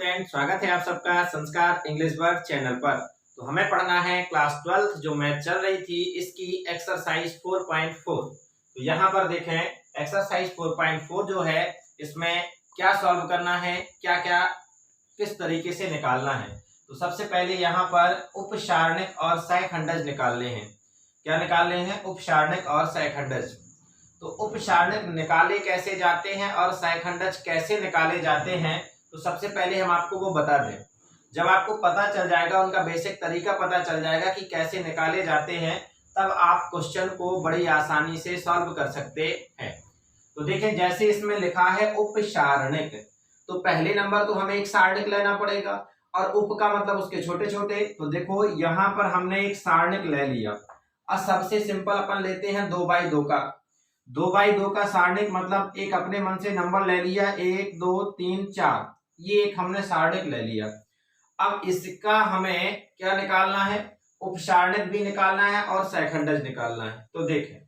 Student, स्वागत है आप सबका संस्कार इंग्लिश वर्ड चैनल पर। तो हमें पढ़ना है क्लास 12 जो मैथ चल रही थी इसकी एक्सरसाइज 4.4। तो यहाँ पर देखें एक्सरसाइज 4.4 जो है इसमें क्या सॉल्व करना है, क्या क्या किस तरीके से निकालना है। तो सबसे पहले यहाँ पर उपसारणिक और सहखंडज निकालने हैं। क्या निकालने हैं? उपसारणिक और सहखंडज। तो उपसारणिक निकाले कैसे जाते हैं और सहखंडज कैसे निकाले जाते हैं, तो सबसे पहले हम आपको वो बता दें। जब आपको पता चल जाएगा, उनका बेसिक तरीका पता चल जाएगा कि कैसे निकाले जाते हैं, तब आप क्वेश्चन को बड़ी आसानी से सॉल्व कर सकते हैं। तो देखें, जैसे इसमें लिखा है उपसारणिक, तो पहले नंबर तो हमें एक सारणिक लेना पड़ेगा और उप का मतलब उसके छोटे छोटे। तो देखो यहाँ पर हमने एक सारणिक ले लिया। अब सबसे सिंपल अपन लेते हैं 2x2 का। 2x2 का सारणिक मतलब एक अपने मन से नंबर ले लिया, 1 2 3 4, ये एक हमने सारणिक ले लिया। अब इसका हमें क्या निकालना है? उपसारणिक भी निकालना है और सहखंडज निकालना है। तो देखें,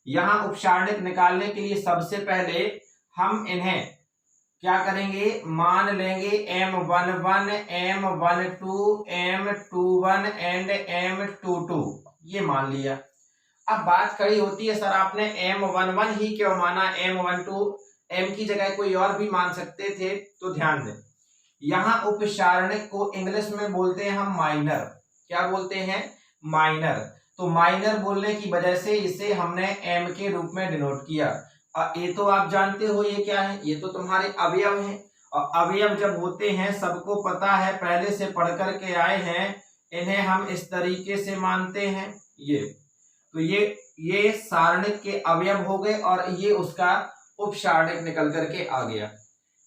यहाँ उपसारणिक निकालने के लिए सबसे पहले हम इन्हें क्या करेंगे, मान लेंगे M11, M12, M21 and M22, ये मान लिया। अब बात खड़ी होती है, सर आपने M11 ही क्यों माना, M12 M की जगह कोई और भी मान सकते थे। तो ध्यान दें, यहाँ उपसारणिक को इंग्लिश में बोलते हैं हम माइनर। क्या बोलते हैं? माइनर। तो माइनर बोलने की वजह से इसे हमने M के रूप में डिनोट किया। और ये तो आप जानते हो ये क्या है, ये तो तुम्हारे अवयव हैं। और अवयव जब होते हैं, सबको पता है, पहले से पढ़ करके आए हैं, इन्हें हम इस तरीके से मानते हैं। ये तो ये सारणिक के अवयव हो गए और ये उसका उपसारणिक निकल करके आ गया।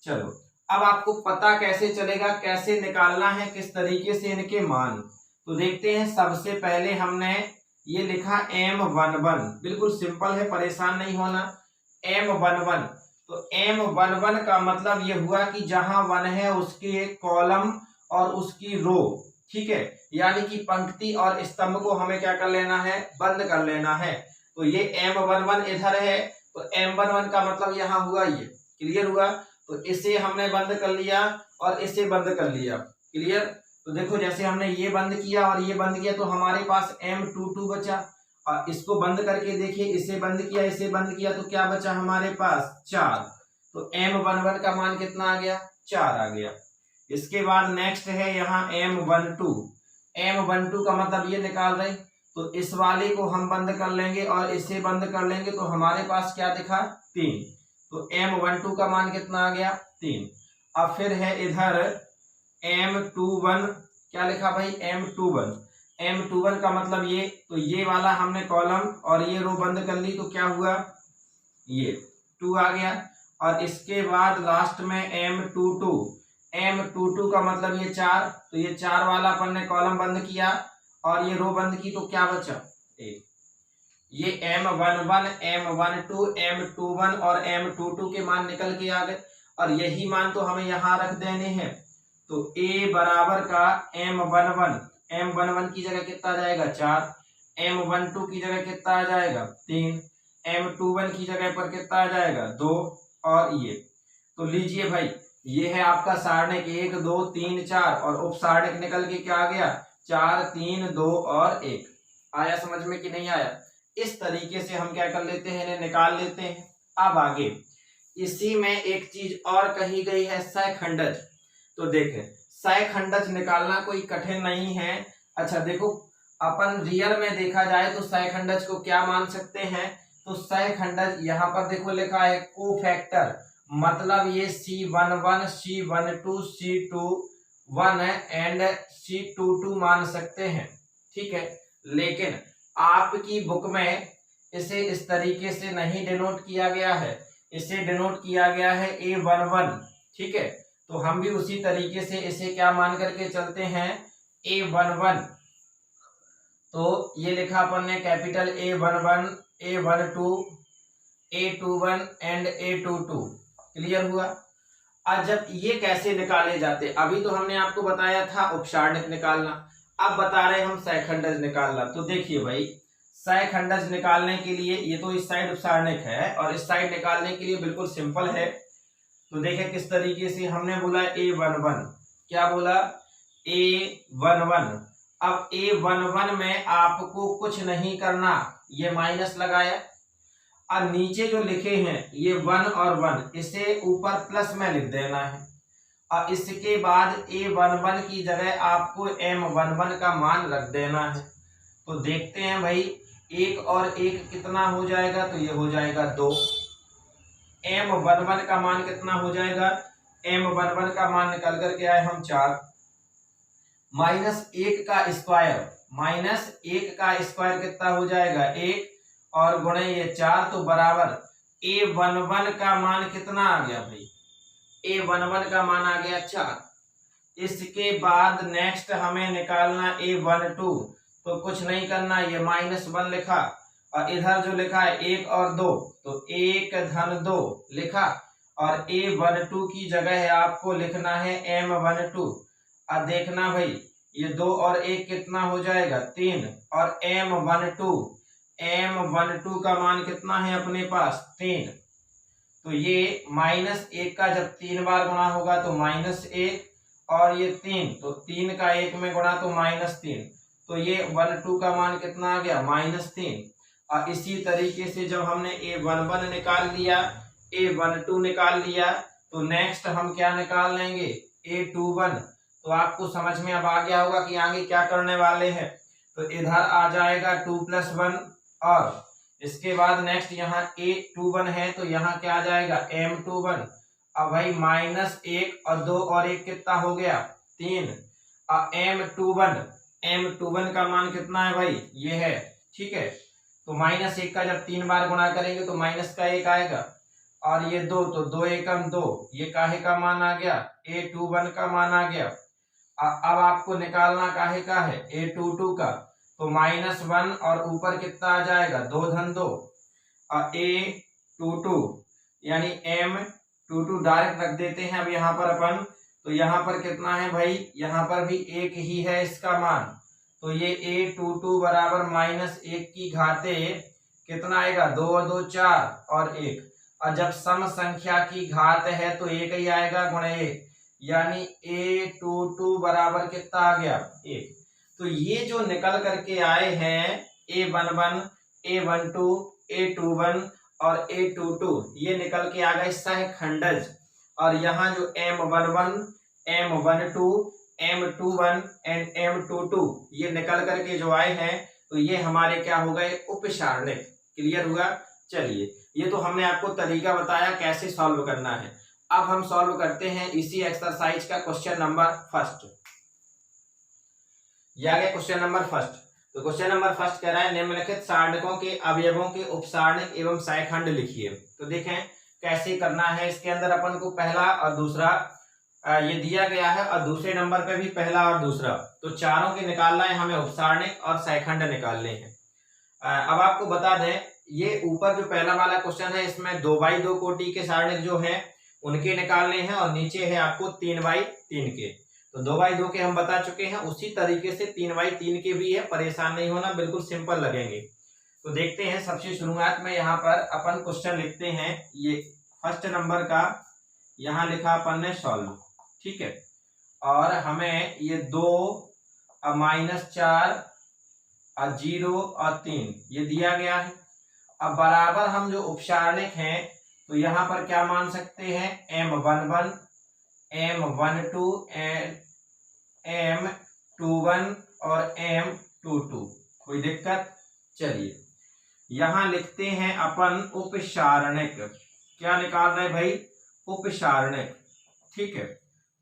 चलो, अब आपको पता कैसे चलेगा, कैसे निकालना है, किस तरीके से इनके मान। तो देखते हैं, सबसे पहले हमने ये लिखा M11, बिल्कुल सिंपल है, परेशान नहीं होना। M11, तो M11 का मतलब ये हुआ कि जहां 1 है उसके कॉलम और उसकी रो, ठीक है, यानी कि पंक्ति और स्तंभ को हमें क्या कर लेना है, बंद कर लेना है। तो ये M11 इधर है, तो M11 का मतलब यहाँ हुआ, ये क्लियर हुआ। तो इसे हमने बंद कर लिया और इसे बंद कर लिया, क्लियर। तो देखो, जैसे हमने ये बंद किया और ये बंद किया, तो हमारे पास M22 बचा। और इसको बंद करके देखिए, इसे बंद किया, इसे बंद किया, तो क्या बचा हमारे पास? 4। तो M11 का मान कितना आ गया? 4 आ गया। इसके बाद नेक्स्ट है यहाँ M12। M12 का मतलब ये निकाल रहे, तो इस वाले को हम बंद कर लेंगे और इसे बंद कर लेंगे, तो हमारे पास क्या दिखा? 3। तो M12 का मान कितना आ गया? 3। अब फिर है इधर M21, क्या लिखा भाई? M21। M21 का मतलब ये, तो ये वाला हमने कॉलम और ये रो बंद कर ली, तो क्या हुआ? ये 2 आ गया। और इसके बाद लास्ट में M22। M22 का मतलब ये 4, तो ये 4 वाला अपन ने कॉलम बंद किया और ये रो बंद की, तो क्या बचा? 1। ये M11, M12, M21 और M22 के मान निकल के आ गए और यही मान तो हमें यहाँ रख देने हैं। तो A बराबर का M11 की जगह कितना आ जाएगा? 4। M12 की जगह कितना आ जाएगा? 3। M21 की जगह पर कितना आ जाएगा? 2। और ये, तो लीजिए भाई, ये है आपका सारणिक 1 2 3 4 और उपसारणिक निकल के क्या आ गया? 4 3 2 और 1। आया समझ में कि नहीं आया? इस तरीके से हम क्या कर लेते हैं, इन्हें निकाल लेते हैं। अब आगे इसी में एक चीज और कही गई है, सहखंडज। तो देखें, सहखंडज निकालना कोई कठिन नहीं है। अच्छा देखो, अपन रियल में देखा जाए तो सहखंडज को क्या मान सकते हैं? तो सहखंडज यहाँ पर देखो लिखा है कोफैक्टर, मतलब ये C11, C12, C21 and C22 मान सकते हैं, ठीक है। लेकिन आपकी बुक में इसे इस तरीके से नहीं डिनोट किया गया है, इसे डिनोट किया गया है A11, ठीक है। तो हम भी उसी तरीके से इसे क्या मान करके चलते हैं? A11। तो ये लिखा अपन ने capital A11, A12, A21 and A22, clear हुआ। आज जब ये कैसे निकाले जाते, अभी तो हमने आपको बताया था उपसारणिक निकालना, अब बता रहे हम सहखंडज निकालना। तो देखिए भाई, सहखंडज निकालने के लिए ये तो इस साइड उपसारणिक है और इस साइड निकालने के लिए बिल्कुल सिंपल है। तो देखें किस तरीके से हमने बोला A11, क्या बोला, A11। अब A11 में आपको कुछ नहीं करना, ये माइनस लगाया। अब नीचे जो लिखे हैं ये 1 और 1, इसे ऊपर प्लस में लिख देना है। और इसके बाद A11 की जगह आपको M11 का मान रख देना है। तो देखते हैं भाई, एक और एक कितना हो जाएगा, तो ये हो जाएगा 2। M11 का मान कितना हो जाएगा, M11 का मान निकल करके आए हम 4। -1 का स्क्वायर, -1 का स्क्वायर कितना हो जाएगा 1, और गुणे ये 4, तो बराबर A11 का मान कितना आ गया भाई, A11 का मान आ गया 4। इसके बाद नेक्स्ट हमें निकालना A12। तो कुछ नहीं करना, ये -1 लिखा, और इधर जो लिखा है 1 और 2, तो 1 धन 2 लिखा, और A12 की जगह आपको लिखना है M12। अब देखना भाई, ये 2 और 1 कितना हो जाएगा 3, और M12 का मान कितना है अपने पास 3। तो ये -1 का जब 3 बार गुणा होगा तो -1, और ये 3, तो 3 का 1 में गुणा तो -3, तो ये 12 का मान कितना आ गया -3। और इसी तरीके से जब हमने A11 निकाल लिया, A12 निकाल लिया, तो नेक्स्ट हम क्या निकाल लेंगे, A21। तो आपको समझ में अब आ गया होगा कि आगे क्या करने वाले हैं। तो इधर आ जाएगा 2 + 1, और इसके बाद नेक्स्ट यहाँ A21 है, तो यहाँ क्या आ जाएगा M21। अब भाई -1 और 2 और 1 कितना हो गया 3, और M21 का मान कितना है भाई, ये है, ठीक है। तो -1 का जब 3 बार गुणा करेंगे तो माइनस का 1 आएगा, और ये 2, तो 2 एकम 2, ये काहे का मान आ गया, A21 का मान आ गया। अब आपको निकालना काहे का है, A22 का, तो -1, और ऊपर कितना आ जाएगा 2 धन 2, और A22 यानी M22 डायरेक्ट रख देते हैं अब यहाँ पर अपन। तो यहाँ पर कितना है भाई, यहाँ पर भी 1 ही है इसका मान, तो ये A22 बराबर -1 की घाते कितना आएगा 2 और 2 4 और 1, और जब सम संख्या की घात है तो 1 ही आएगा गुणे 1, यानी A22 बराबर कितना आ गया 1। तो ये जो निकल करके आए हैं A11, A12, A21 और A22, ये निकल के आ गए सहखंडज। और यहाँ जो M11, M12, M21 and M22 ये निकल करके जो आए हैं, तो ये हमारे क्या हो गए उपसारणिक। क्लियर हुआ। चलिए, ये तो हमने आपको तरीका बताया कैसे सॉल्व करना है। अब हम सॉल्व करते हैं इसी एक्सरसाइज का क्वेश्चन नंबर फर्स्ट। यह आ गया क्वेश्चन नंबर फर्स्ट। तो क्वेश्चन नंबर फर्स्ट कह रहा है निम्नलिखित सारणिकों के अवयवों के उपसारणिक एवं सहखंड लिखिए। तो देखें कैसे करना है। इसके अंदर अपन को पहला और दूसरा ये दिया गया है, और दूसरे नंबर पे भी पहला और दूसरा, तो चारों के निकालना है हमें, उपसारणिक और सहखंड निकालने हैं। अब आपको बता दें, ये ऊपर जो पहला वाला क्वेश्चन है इसमें 2x2 कोटि के सारणिक जो है उनके निकालने हैं, और नीचे है आपको 3x3 के। तो 2x2 के हम बता चुके हैं, उसी तरीके से 3x3 के भी है, परेशान नहीं होना, बिल्कुल सिंपल लगेंगे। तो देखते हैं, सबसे शुरुआत में यहाँ पर अपन क्वेश्चन लिखते हैं, ये फर्स्ट नंबर का यहाँ लिखा अपन ने सॉल्व, ठीक है। और हमें ये 2 -4 और 0 और 3 ये दिया गया है। अब बराबर हम जो उपसारणिक हैं तो यहाँ पर क्या मान सकते हैं, M11, M12 M21 और M22, कोई दिक्कत। चलिए यहाँ लिखते हैं अपन उपसारणिक। क्या निकाल रहे भाई, उपसारणिक, ठीक है।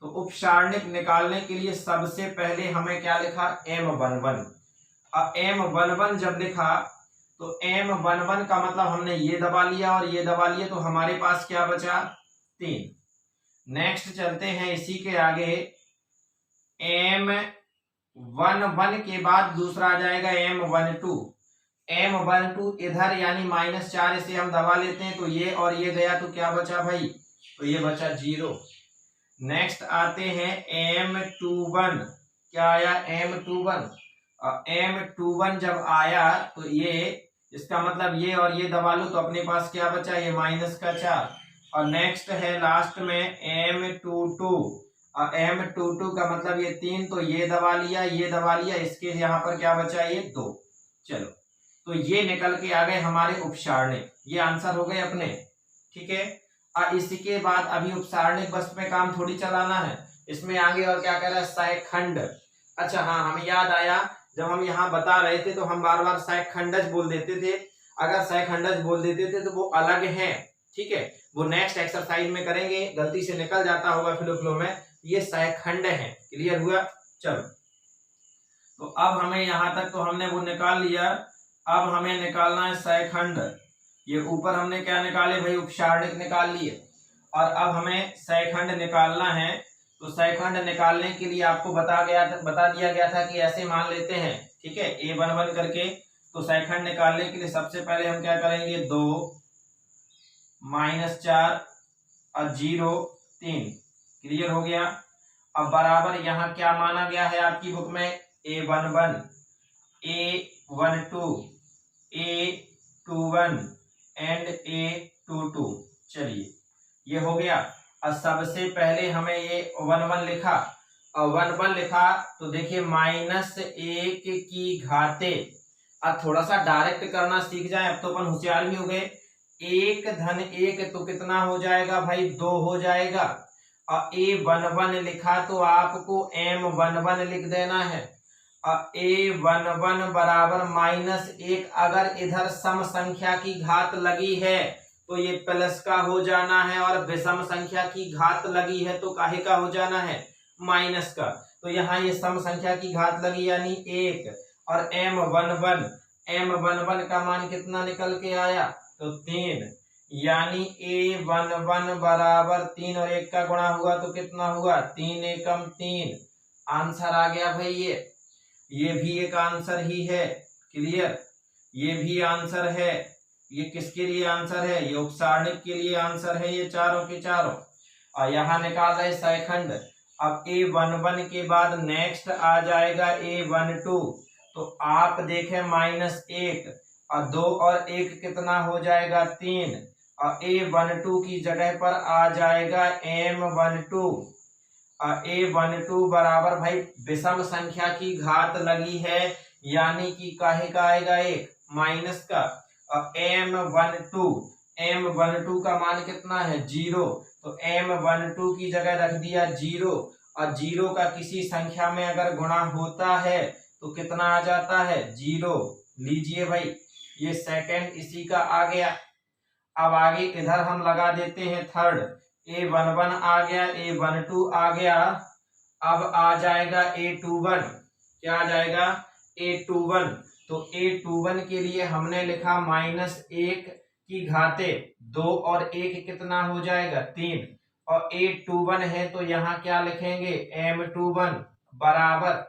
तो उपसारणिक निकालने के लिए सबसे पहले हमें क्या लिखा, M11। अब M11 जब लिखा तो M11 का मतलब हमने ये दबा लिया और ये दबा लिया, तो हमारे पास क्या बचा 3। नेक्स्ट चलते हैं इसी के आगे, M11 के बाद दूसरा आ जाएगा M12। M12 इधर यानी -4, इसे हम दबा लेते हैं, तो ये और ये गया, तो क्या बचा भाई, तो ये बचा 0। नेक्स्ट आते हैं M21। क्या आया, M21। और M21 जब आया तो ये, इसका मतलब ये और ये दबा लो, तो अपने पास क्या बचा, ये -4। और नेक्स्ट है लास्ट में M22। M22 का मतलब ये 3, तो ये दबा लिया, ये दबा लिया, इसके यहाँ पर क्या बचा, ये 2। चलो, तो ये निकल के आ गए हमारे उपसारणिक, ये आंसर हो गए अपने। ठीक है, और इसके बाद अभी उपसारणिक बस में काम थोड़ी चलाना है, इसमें आगे और क्या कह रहा है, सहखंड। अच्छा हाँ, हमें याद आया, जब हम यहाँ बता रहे थे तो हम बार बार सहखंडज बोल देते थे। अगर सहखंडज बोल देते थे तो वो अलग है, ठीक है, वो नेक्स्ट एक्सरसाइज में करेंगे, गलती से निकल जाता होगा फ्लो में। ये सहखंड है, क्लियर हुआ। चलो, तो अब हमें यहां तक तो हमने वो निकाल लिया, अब हमें निकालना है सहखंड। ये ऊपर हमने क्या निकाले भाई, उपसारणिक निकाल लिए, और अब हमें सहखंड निकालना है। तो सहखंड निकालने के लिए आपको बता दिया गया था कि ऐसे मान लेते हैं, ठीक है, A11 करके। तो सहखंड निकालने के लिए सबसे पहले हम क्या करेंगे, 2 - 4 और 0 3, क्लियर हो गया। अब बराबर यहाँ क्या माना गया है आपकी बुक में, A11, A12, A21 and A22। चलिए, ये हो गया। और सबसे पहले हमें ये 11 लिखा, और 11 लिखा तो देखिए -1 की घाते। अब थोड़ा सा डायरेक्ट करना सीख जाए, अब तो अपन होशियार भी हो गए। 1 धन 1 तो कितना हो जाएगा भाई, 2 हो जाएगा। और A11 लिखा तो आपको M11 लिख देना है। और A11 बराबर -1, अगर इधर सम संख्या की घात लगी है तो ये प्लस का हो जाना है, और विषम संख्या की घात लगी है तो काहे का हो जाना है, माइनस का। तो यहाँ ये सम संख्या की घात लगी यानी 1, और M11 का मान कितना निकल के आया, तो 3, यानी A11 बराबर 3 और 1 का गुणा हुआ तो कितना हुआ, 3 एकम 3। आंसर आ गया भाई। ये भी एक आंसर ही है, क्लियर, ये भी आंसर है। ये किसके लिए आंसर है, ये उपसारणिक के लिए आंसर है, ये चारों के चारों। और यहाँ निकाल रहे सहखंड। अब A11 के बाद नेक्स्ट आ जाएगा A12। तो आप देखें -1 और 2 और 1 कितना हो जाएगा, 3, और A12 की जगह पर आ जाएगा M12। और A12 बराबर भाई विषम संख्या की घात लगी है, यानी कि काहे का आएगा, 1 माइनस का। और M12 का मान कितना है, 0। तो M12 की जगह रख दिया 0, और 0 का किसी संख्या में अगर गुणा होता है तो कितना आ जाता है, 0। लीजिए भाई, ये सेकंड इसी का आ गया। अब आगे इधर हम लगा देते हैं थर्ड। A11 आ गया, A12 आ गया, अब आ जाएगा A21। क्या आ जाएगा, A21। तो A21 के लिए हमने लिखा -1 की घाते, 2 और 1 कितना हो जाएगा, 3, और A21 है तो यहाँ क्या लिखेंगे, M21 बराबर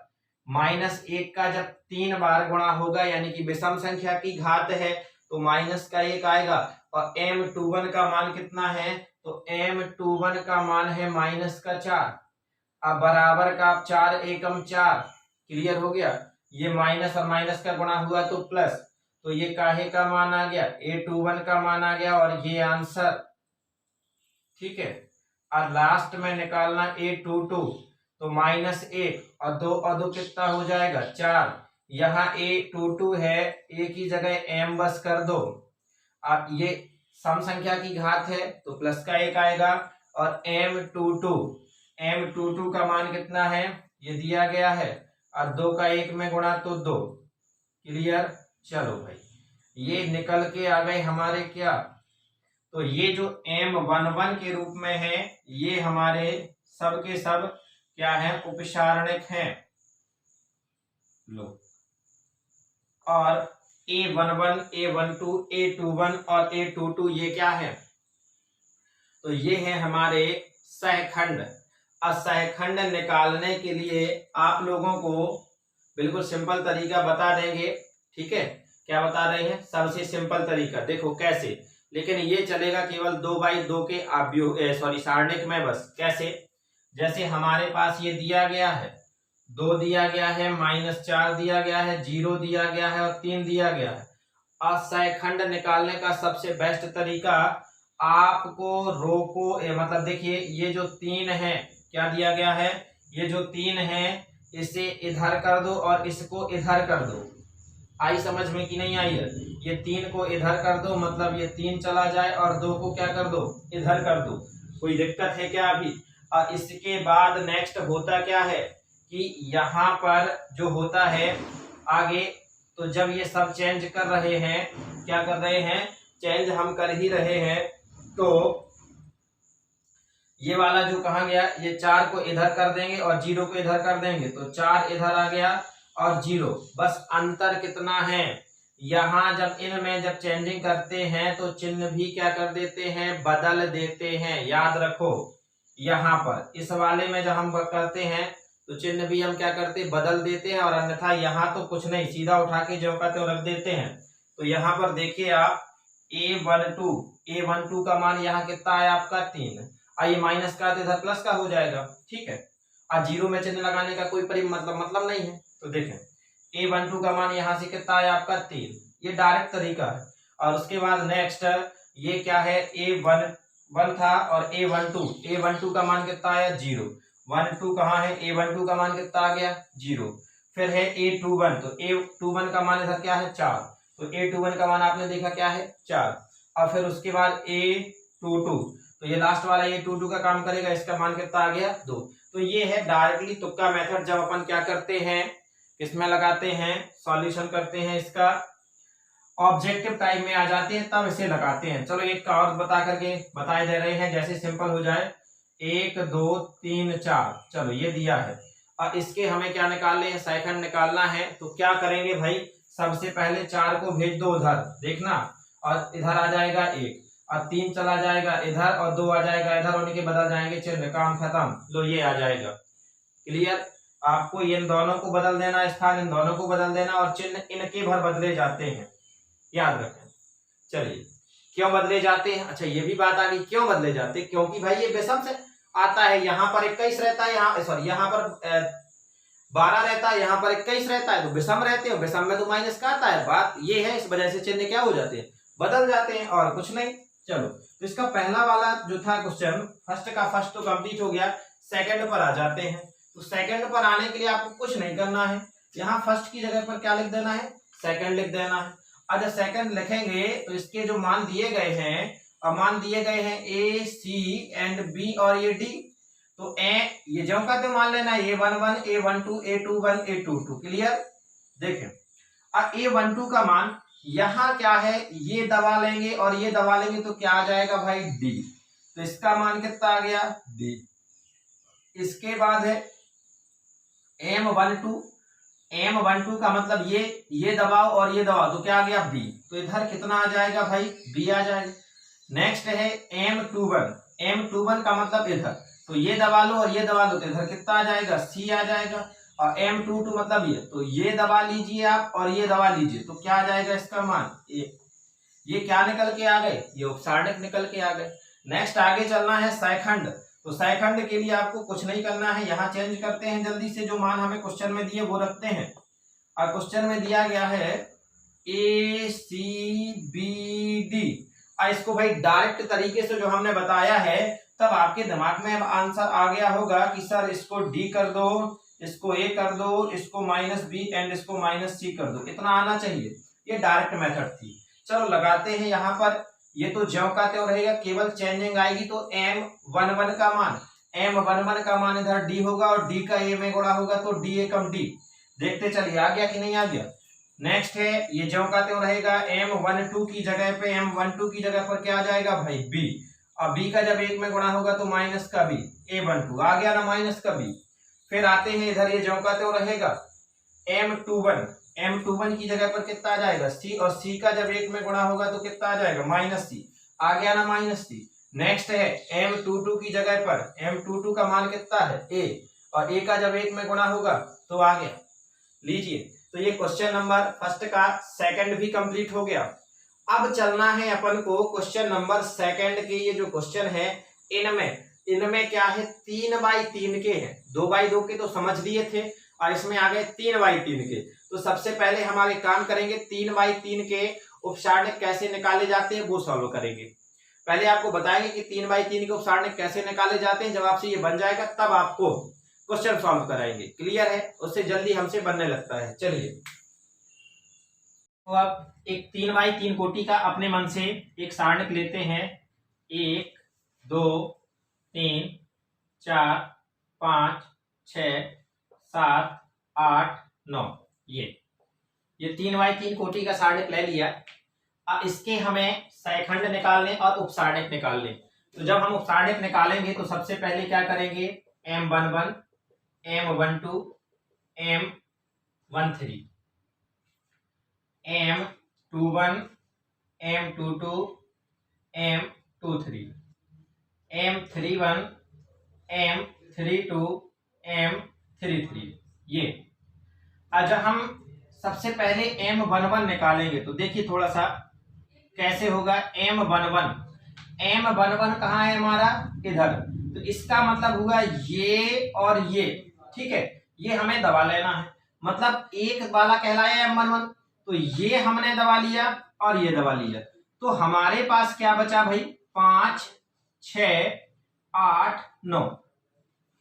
-1 का जब 3 बार गुणा होगा, यानी कि विषम संख्या की घात है तो -1 आएगा। और M21 का मान कितना है, तो M21 का मान है -4। अब बराबर का आप 4 एकम 4, क्लियर हो गया। ये माइनस और माइनस का गुणा हुआ तो प्लस, तो ये काहे का मान आ गया, A21 का मान आ गया, और ये आंसर, ठीक है। और लास्ट में निकालना A22, तो -1 और 2 और 2 कितना हो जाएगा, 4। यहाँ A22 है, A की जगह M बस कर दो। अब ये सम संख्या की घात है तो प्लस का 1 आएगा, और M22 का मान कितना है, ये दिया गया है, और 2 का 1 में गुणा तो 2, क्लियर। चलो भाई, ये निकल के आ गए हमारे क्या, तो ये जो M11 के रूप में है, ये हमारे सब के सब क्या है, उपसारणिक हैं। लो, और A11, A12, A21 और A22 ये क्या है, तो ये है हमारे सहखंड। असहखंड निकालने के लिए आप लोगों को बिल्कुल सिंपल तरीका बता देंगे, ठीक है। क्या बता रहे हैं, सबसे सिंपल तरीका, देखो कैसे, लेकिन ये चलेगा केवल 2/2 के सारणिक में बस। कैसे, जैसे हमारे पास ये दिया गया है, 2 दिया गया है, -4 दिया गया है, 0 दिया गया है, और 3 दिया गया है। असहखंड निकालने का सबसे बेस्ट तरीका, आपको रो को मतलब देखिए, ये जो 3 है क्या दिया गया है, ये जो 3 है इसे इधर कर दो और इसको इधर कर दो। आई समझ में कि नहीं आई है? ये 3 को इधर कर दो, मतलब ये 3 चला जाए और 2 को क्या कर दो, इधर कर दो। कोई दिक्कत है क्या अभी? और इसके बाद नेक्स्ट होता क्या है कि यहाँ पर जो होता है आगे, तो जब ये सब चेंज कर रहे हैं, क्या कर रहे हैं, चेंज हम कर ही रहे हैं, तो ये वाला जो कहा गया, ये 4 को इधर कर देंगे और 0 को इधर कर देंगे, तो 4 इधर आ गया और 0। बस अंतर कितना है, यहाँ जब इनमें जब चेंजिंग करते हैं तो चिन्ह भी क्या कर देते हैं, बदल देते हैं। याद रखो, यहाँ पर इस वाले में जब हम करते हैं तो चिन्ह भी हम क्या करते हैं, बदल देते हैं। और अन्यथा यहाँ तो कुछ नहीं, सीधा उठा के जो का त्यों रख देते हैं। तो यहाँ पर देखिए आप A12 का मान यहाँ कितना है आपका 3, ये माइनस का तो इधर प्लस का हो जाएगा, ठीक है। आज 0 में चिन्ह लगाने का कोई मतलब नहीं है। तो देखें A12 का मान यहाँ से कितना है आपका 3, ये डायरेक्ट तरीका है। और उसके बाद नेक्स्ट ये क्या है, A11 था और A12 का मान कितना आया 0, 12 कहाँ है, A12 का मान कितना आ गया 0। फिर है A21, तो A21 का मान इधर क्या है 4, तो A21 का मान आपने देखा क्या है 4। और फिर उसके बाद A22, तो ये लास्ट वाला A22 का काम करेगा, इसका मान कितना आ गया 2। तो ये है डायरेक्टली तुक्का मेथड, जब अपन क्या करते हैं, किसमें लगाते हैं, सॉल्यूशन करते हैं, इसका ऑब्जेक्टिव टाइप में आ जाते हैं तब इसे लगाते हैं। चलो एक का और बता करके बताए दे रहे हैं, जैसे सिंपल हो जाए 1 2 3 4। चलो ये दिया है, और इसके हमें क्या निकालने हैं, सेकंड निकालना है। तो क्या करेंगे भाई, सबसे पहले 4 को भेज दो उधर, देखना, और इधर आ जाएगा 1, और 3 चला जाएगा इधर, और 2 आ जाएगा इधर, होने के बदल जाएंगे चिन्ह, काम खत्म। लो ये आ जाएगा, क्लियर। आपको इन दोनों को बदल देना, स्थान इन दोनों को बदल देना, और चिन्ह इनके भर बदले जाते हैं, याद रखें। चलिए क्यों बदले जाते हैं, अच्छा ये भी बात आ गई, क्यों बदले जाते हैं, क्योंकि भाई ये विषम से आता है। यहाँ पर 21 रहता है, यहाँ पर 12 रहता है, यहाँ पर 21 रहता है, तो विषम रहते हैं, विषम में तो माइनस का आता है। बात ये है, इस वजह से चिन्ह क्या हो जाते हैं, बदल जाते हैं, और कुछ नहीं। चलो तो इसका पहला वाला जो था क्वेश्चन, फर्स्ट तो कंप्लीट हो गया। सेकंड पर आ जाते हैं। तो सेकंड पर आने के लिए आपको कुछ नहीं करना है, यहाँ फर्स्ट की जगह पर क्या लिख देना है, सेकंड लिख देना है। अब जब सेकंड लिखेंगे तो इसके जो मान दिए गए हैं, मान दिए गए हैं A, C एंड B और ये D। तो ये जो का तो मान लेना है A11 A12 A21 A22, clear. देखें अब A12 का मान यहाँ क्या है, ये दबा लेंगे और ये दबा लेंगे, तो क्या आ जाएगा भाई D। तो इसका मान कितना आ गया D। इसके बाद है M12 का मतलब ये दबाओ और ये दबाओ, तो क्या आ गया B। तो इधर कितना आ जाएगा भाई B आ जाएगा। नेक्स्ट है M21 का मतलब इधर, तो ये दबा लो और ये दबा लो, तो इधर कितना आ जाएगा C आ जाएगा। और M22 मतलब ये, तो ये दबा लीजिए आप और ये दबा लीजिए, तो क्या आ जाएगा इसका मान ये क्या निकल के आ गए, ये उपसारणिक निकल के आ गए। नेक्स्ट आगे चलना है सेकंड। तो सेकंड के लिए आपको कुछ नहीं करना है, यहाँ चेंज करते हैं जल्दी से, जो मान हमें क्वेश्चन में दिए वो रखते हैं। और क्वेश्चन में दिया गया है ACBD। इसको भाई डायरेक्ट तरीके से जो हमने बताया है, तब आपके दिमाग में अब आंसर आ गया होगा कि सर इसको D कर दो, इसको A कर दो, इसको -B एंड इसको -C कर दो, इतना आना चाहिए। ये डायरेक्ट मेथड थी। चलो लगाते हैं यहाँ पर, ये तो ज्यों का त्यों रहेगा, केवल चेंजिंग आएगी। तो M11 का मान इधर D होगा, और D का A में गुणा होगा, तो D एकम D। देखते चलिए आ गया कि नहीं आ गया। नेक्स्ट है ये ज्यों का त्यों रहेगा, M12 की जगह पर क्या आ जाएगा भाई B, और B का जब 1 में गुणा होगा तो माइनस का B, A12 आ गया ना माइनस का B। फिर आते हैं इधर, ये ज्यों का त्यों रहेगा M21 की जगह पर कितना आ जाएगा C, और C का जब 1 में गुणा होगा तो कितना आ जाएगा -C, आ गया ना -C। नेक्स्ट है M22 की जगह पर, M22 का मान कितना है A, और A का जब 1 में गुणा होगा तो आ गया। लीजिए, तो ये क्वेश्चन नंबर फर्स्ट का सेकंड भी कंप्लीट हो गया। अब चलना है अपन को क्वेश्चन नंबर सेकंड के। ये जो क्वेश्चन है इनमें क्या है, 3x3 के हैं। 2x2 के तो समझ लिए थे, और इसमें आ गए 3x3 के। तो सबसे पहले हम आगे काम करेंगे, 3x3 के उपसारणिक कैसे निकाले जाते हैं वो सॉल्व करेंगे। पहले आपको बताएंगे कि 3x3 के उपसारणिक कैसे निकाले जाते हैं। जब आपसे ये बन जाएगा तब आपको क्वेश्चन सॉल्व कराएंगे। क्लियर है? उससे जल्दी हमसे बनने लगता है। चलिए, तो अब एक 3x3 कोटि का अपने मन से एक सारणिक लेते हैं। 1 2 3 4 5 6 7 8 9 ये 3x3 कोटि का सारणिक ले लिया। अब इसके हमें सैखंड निकालने और उपसारणिक निकालने। तो जब हम उपसारणिक निकालेंगे तो सबसे पहले क्या करेंगे, M11 M12 M13 M21 M22 M23 M31 M32 M33 ये। आज हम सबसे पहले M11 निकालेंगे तो देखिए थोड़ा सा कैसे होगा। M11 कहाँ है हमारा, इधर। तो इसका मतलब हुआ ये और ये, ठीक है, ये हमें दबा लेना है। मतलब एक वाला कहलाया M11, तो ये हमने दबा लिया और ये दबा लिया। तो हमारे पास क्या बचा भाई, 5 6 8 9,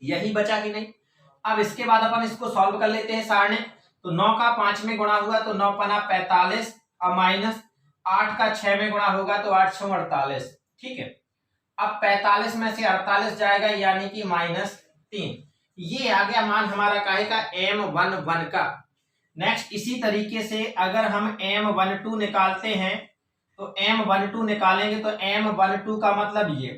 यही बचा कि नहीं। अब इसके बाद अपन इसको सॉल्व कर लेते हैं सारणी। तो 9 का 5 में गुणा हुआ तो 9 पना 45 और माइनस 8 का 6 में गुणा होगा तो 8 6 48, ठीक है। अब 45 में से 48 जाएगा यानी कि -3। ये आ गया मान हमारा काहे का, M11 का। नेक्स्ट इसी तरीके से अगर हम M12 निकालते हैं तो M12 निकालेंगे तो M12 का मतलब ये,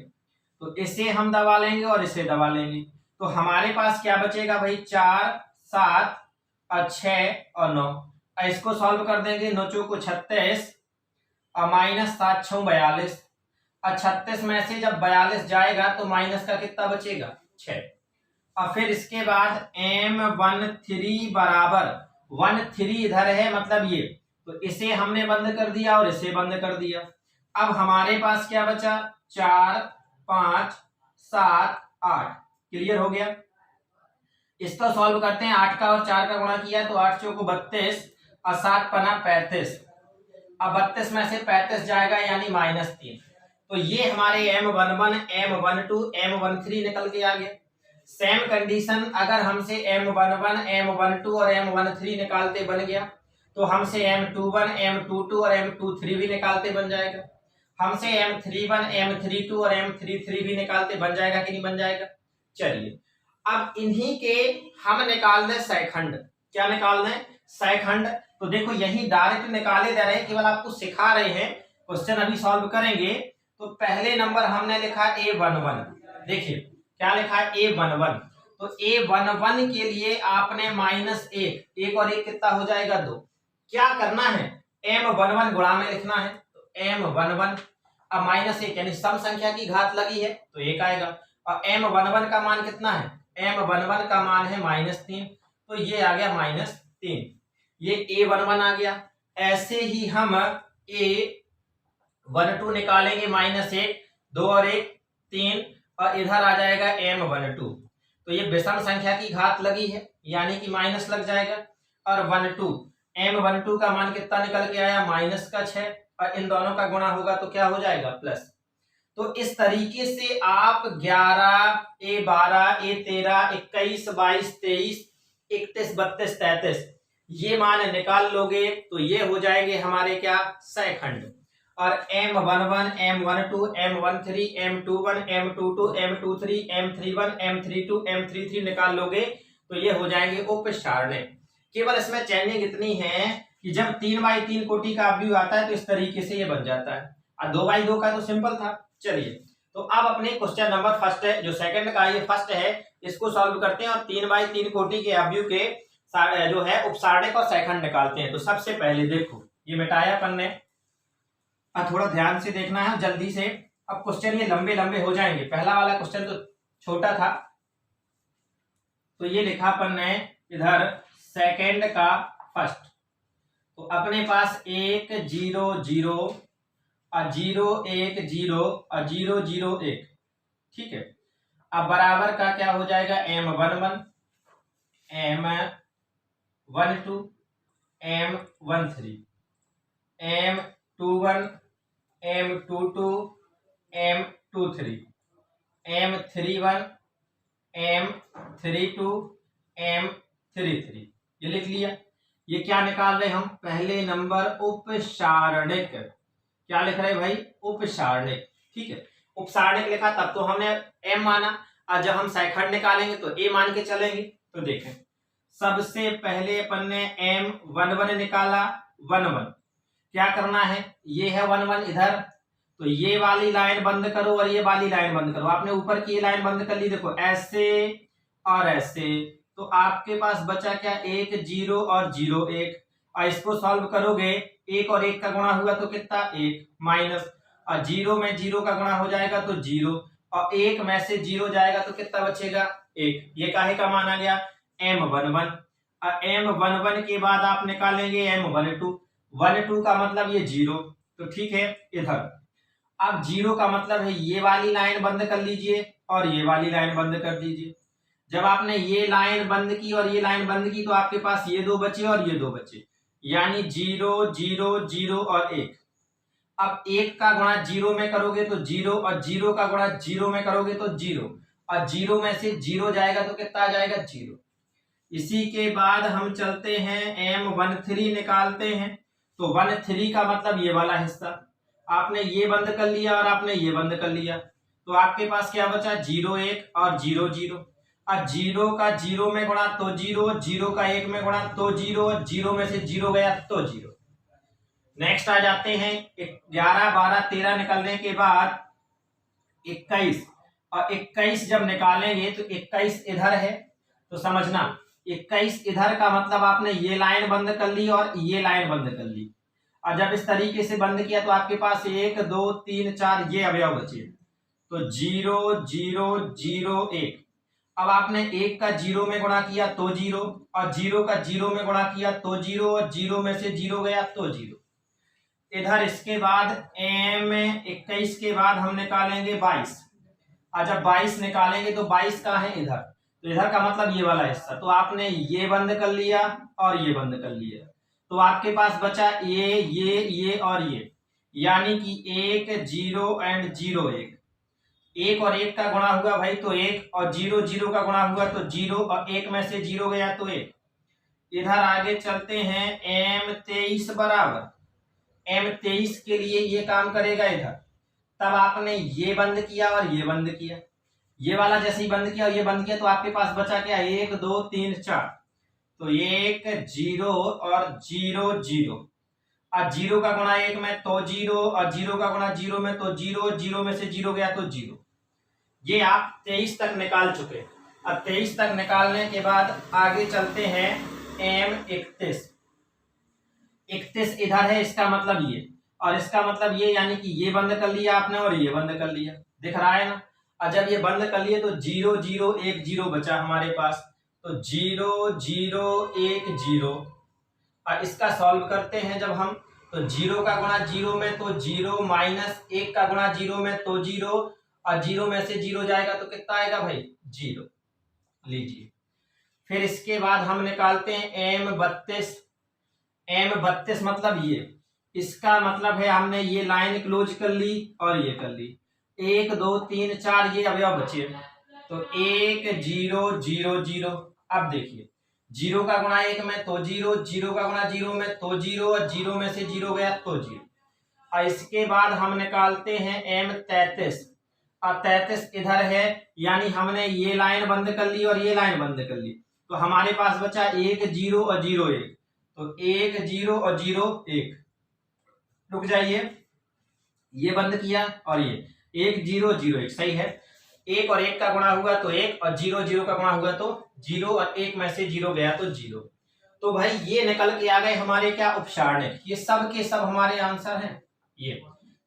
तो इसे हम दबा लेंगे और इसे दबा लेंगे। तो हमारे पास क्या बचेगा भाई, 4 7 और 6 और 9। इसको सॉल्व कर देंगे, 9 चौको 36 और -7 6 42। और 36 में से जब 42 जाएगा तो माइनस का कितना बचेगा, 6। और फिर इसके बाद M13 बराबर 13 इधर है, मतलब ये, तो इसे हमने बंद कर दिया और इसे बंद कर दिया। अब हमारे पास क्या बचा, 4 5 7 8। क्लियर हो गया। इसको सॉल्व करते हैं। 8 का और 4 का गुणा किया तो 8 चौको 32 और 7 पना 35। अब 32 में से 35 जाएगा यानी -3। तो ये हमारे M11 M12 M13 निकल के आ गया। सेम कंडीशन अगर हमसे M11 M12 और M13 निकालते बन गया तो हमसे M21 M22 और M23 भी निकालते बन जाएगा। हमसे M31 M32 और M33 भी निकालते बन जाएगा कि नहीं बन जाएगा। चलिए, अब इन्हीं के हम निकाल दें सैखंड। क्या निकाल दें, सैखंड। तो देखो यही डायरेक्ट निकाले जा रहे हैं, केवल आपको सिखा रहे हैं। क्वेश्चन अभी सॉल्व करेंगे। तो पहले नंबर हमने लिखा A11। देखिए क्या लिखा है, A11। तो A11 के लिए आपने -1, 1 और 1 कितना हो जाएगा, 2। क्या करना है, M11 गुणा में लिखना है। तो M11 अब -1 यानी सम संख्या की घात लगी है तो 1 आएगा। और M11 का मान कितना है, M11 का मान है -3, तो ये आ गया -3। ये A11 आ गया। ऐसे ही हम A12 निकालेंगे, -1 2 और 1 3 और इधर आ जाएगा M12। तो ये विषम संख्या की घात लगी है यानी कि माइनस लग जाएगा। और 12 M12 का मान कितना निकल के आया, -6 और इन दोनों का गुणा होगा तो क्या हो जाएगा, प्लस। तो इस तरीके से आप 11 A12 A13 21 22 23 31 32 33 ये मान निकाल लोगे तो ये हो जाएंगे हमारे क्या, सैखंड। और M11 M12 M13 M21 M22 M23 M31 M32 M33 निकाल लोगे तो ये हो जाएंगे उपसारणिक। केवल इसमें चेंजिंग इतनी है कि जब 3x3 कोटि का अवयव आता है तो इस तरीके से ये बन जाता है, और 2x2 का तो सिंपल था। चलिए, तो अब अपने क्वेश्चन नंबर फर्स्ट है, जो सेकंड का ये फर्स्ट है, इसको सॉल्व करते हैं और 3x3 कोटि के अवयव के जो है उपसारणिक और सैखंड निकालते हैं। तो सबसे पहले देखो ये मिटाया अपन ने, थोड़ा ध्यान से देखना है जल्दी से। अब क्वेश्चन ये लंबे लंबे हो जाएंगे। पहला वाला क्वेश्चन तो छोटा था, तो ये लिखा अपन ने इधर सेकंड का फर्स्ट। तो अपने पास 1 0 0 और 0 1 0 और 0 0 1, ठीक है। अब बराबर का क्या हो जाएगा, M11 M12 M13 M21 M22 M23, M31, M32, M33, ये लिख लिया। ये क्या निकाल रहे हम? पहले नंबर उपसारणिक। क्या लिख रहे भाई? उपसारणिक। ठीक है, उपसारणिक लिखा तब तो हमने M माना, और जब हम सैखंड निकालेंगे तो A मान के चलेंगे। तो देखें, सबसे पहले अपन ने M11 निकाला, 11 क्या करना है, ये है 11 इधर, तो ये वाली लाइन बंद करो और ये वाली लाइन बंद करो। आपने ऊपर की लाइन बंद कर ली, देखो ऐसे और ऐसे, तो आपके पास बचा क्या? 1 0 और 0 1, और इसको सॉल्व करोगे 1 और 1 का गुणा हुआ तो कितना? 1 माइनस, और 0 में 0 का गुणा हो जाएगा तो 0, और 1 में से 0 जाएगा तो कितना बचेगा? 1। ये काहे का माना गया? M11। और M11 के बाद आप निकालेंगे M12। 12 का मतलब ये 0, तो ठीक है इधर। अब 0 का मतलब है ये वाली लाइन बंद कर लीजिए और ये वाली लाइन बंद कर दीजिए। जब आपने ये लाइन बंद की और ये लाइन बंद की तो आपके पास ये दो बचे और ये दो बचे, यानी 0 0 0 और 1। अब 1 का गुणा 0 में करोगे तो 0, और 0 का गुणा 0 में करोगे तो 0, और 0 में से 0 जाएगा तो कितना आ जाएगा? 0। इसी के बाद हम चलते हैं M13 निकालते हैं। तो 13 का मतलब ये वाला हिस्सा, आपने ये बंद कर लिया और आपने ये बंद कर लिया, तो आपके पास क्या बचा? 0 1 और 0 0। और 0 का 0 में गुणा तो 0, 0 का 1 में गुणा तो 0, 0 में से 0 गया तो 0। नेक्स्ट आ जाते हैं 11 12 13 निकलने के बाद 21, और 21 जब निकालेंगे तो 21 इधर है, तो समझना 21 इधर का मतलब आपने ये लाइन बंद कर ली और ये लाइन बंद कर ली, और जब इस तरीके से बंद किया तो आपके पास 1 2 3 4 ये अवयव बचे, तो 0 0 0 1। अब आपने 1 का 0 में गुणा किया तो 0, और 0 का 0 में गुणा किया तो 0, और 0 में से 0 गया तो 0 इधर। इसके बाद M21 के बाद हम निकालेंगे 22, और जब 22 निकालेंगे तो 22 कहाँ है? इधर, तो इधर का मतलब ये वाला हिस्सा, तो आपने ये बंद कर लिया और ये बंद कर लिया, तो आपके पास बचा ये और ये, यानी कि 1 0 एंड 0 1। 1 और 1 का गुणा हुआ भाई तो 1, और 0 0 का गुणा हुआ तो 0, और 1 में से 0 गया तो 1। इधर आगे चलते हैं M23 बराबर, M23 के लिए ये काम करेगा इधर। तब आपने ये बंद किया और ये बंद किया, ये वाला जैसे ही बंद किया और ये बंद किया, तो आपके पास बचा क्या? 1 2 3 4, तो 1 0 और 0 0, और 0 का गुणा 1 में तो 0, और 0 का गुणा 0 में तो 0, 0 में से 0 गया तो 0। ये आप 23 तक निकाल चुके। अब 23 तक निकालने के बाद आगे चलते हैं M31। 31 इधर है, इसका मतलब ये, और इसका मतलब ये, यानी कि ये बंद कर लिया आपने और ये बंद कर लिया, दिख रहा है ना। और जब ये बंद कर लिए तो 0 0 1 0 बचा हमारे पास, तो 0 0 1 0। और इसका सॉल्व करते हैं जब हम, तो 0 का गुणा 0 में तो 0, माइनस 1 का गुणा 0 में तो 0, और 0 में से 0 जाएगा तो कितना आएगा भाई? 0 लीजिए। फिर इसके बाद हम निकालते हैं M32। M32 मतलब ये, इसका मतलब है हमने ये लाइन क्लोज कर ली और ये कर ली, 1 2 3 4 ये अवयव बचे, तो 1 0 0 0। अब देखिए 0 का गुणा 1 में तो 0, 0 का गुणा 0 में तो 0, और 0 में से 0 गया तो 0। और इसके बाद हम निकालते हैं M33, और 33 इधर है, यानी हमने ये लाइन बंद कर ली और ये लाइन बंद कर ली, तो हमारे पास बचा 1 0 और 0 1, तो 1 0 और 0 1। रुक जाइए, ये बंद किया और ये 1 0 0 1 सही है। 1 और 1 का गुणा हुआ तो 1, और 0 0 का गुणा हुआ तो 0, और 1 में से 0 गया तो 0। तो भाई ये निकल के आ गए हमारे क्या? उपसारणिक। ये सब के सब हमारे आंसर हैं, ये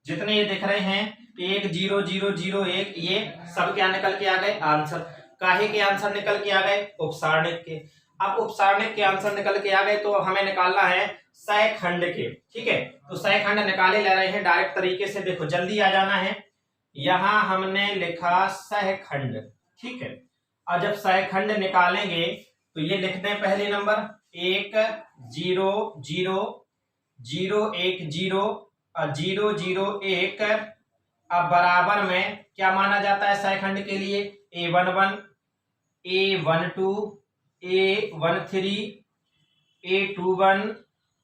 जितने ये दिख रहे हैं 1 0 0 0 1, ये सब क्या निकल के आ गए? आंसर। काहे के आंसर निकल के आ गए? उपसारणिक के। अब उपसारणिक के आंसर निकल के आ गए तो हमें निकालना है सैखंड के, ठीक है। तो सैखंड निकाले ले रहे हैं डायरेक्ट तरीके से, देखो जल्दी आ जाना है। यहां हमने लिखा सहखंड, ठीक है। और जब सहखंड निकालेंगे तो ये लिखते हैं पहले नंबर 1 0 0 0 1 0 और 0 0 1 अब बराबर में क्या माना जाता है सहखंड के लिए, A11, A12, A13, A21,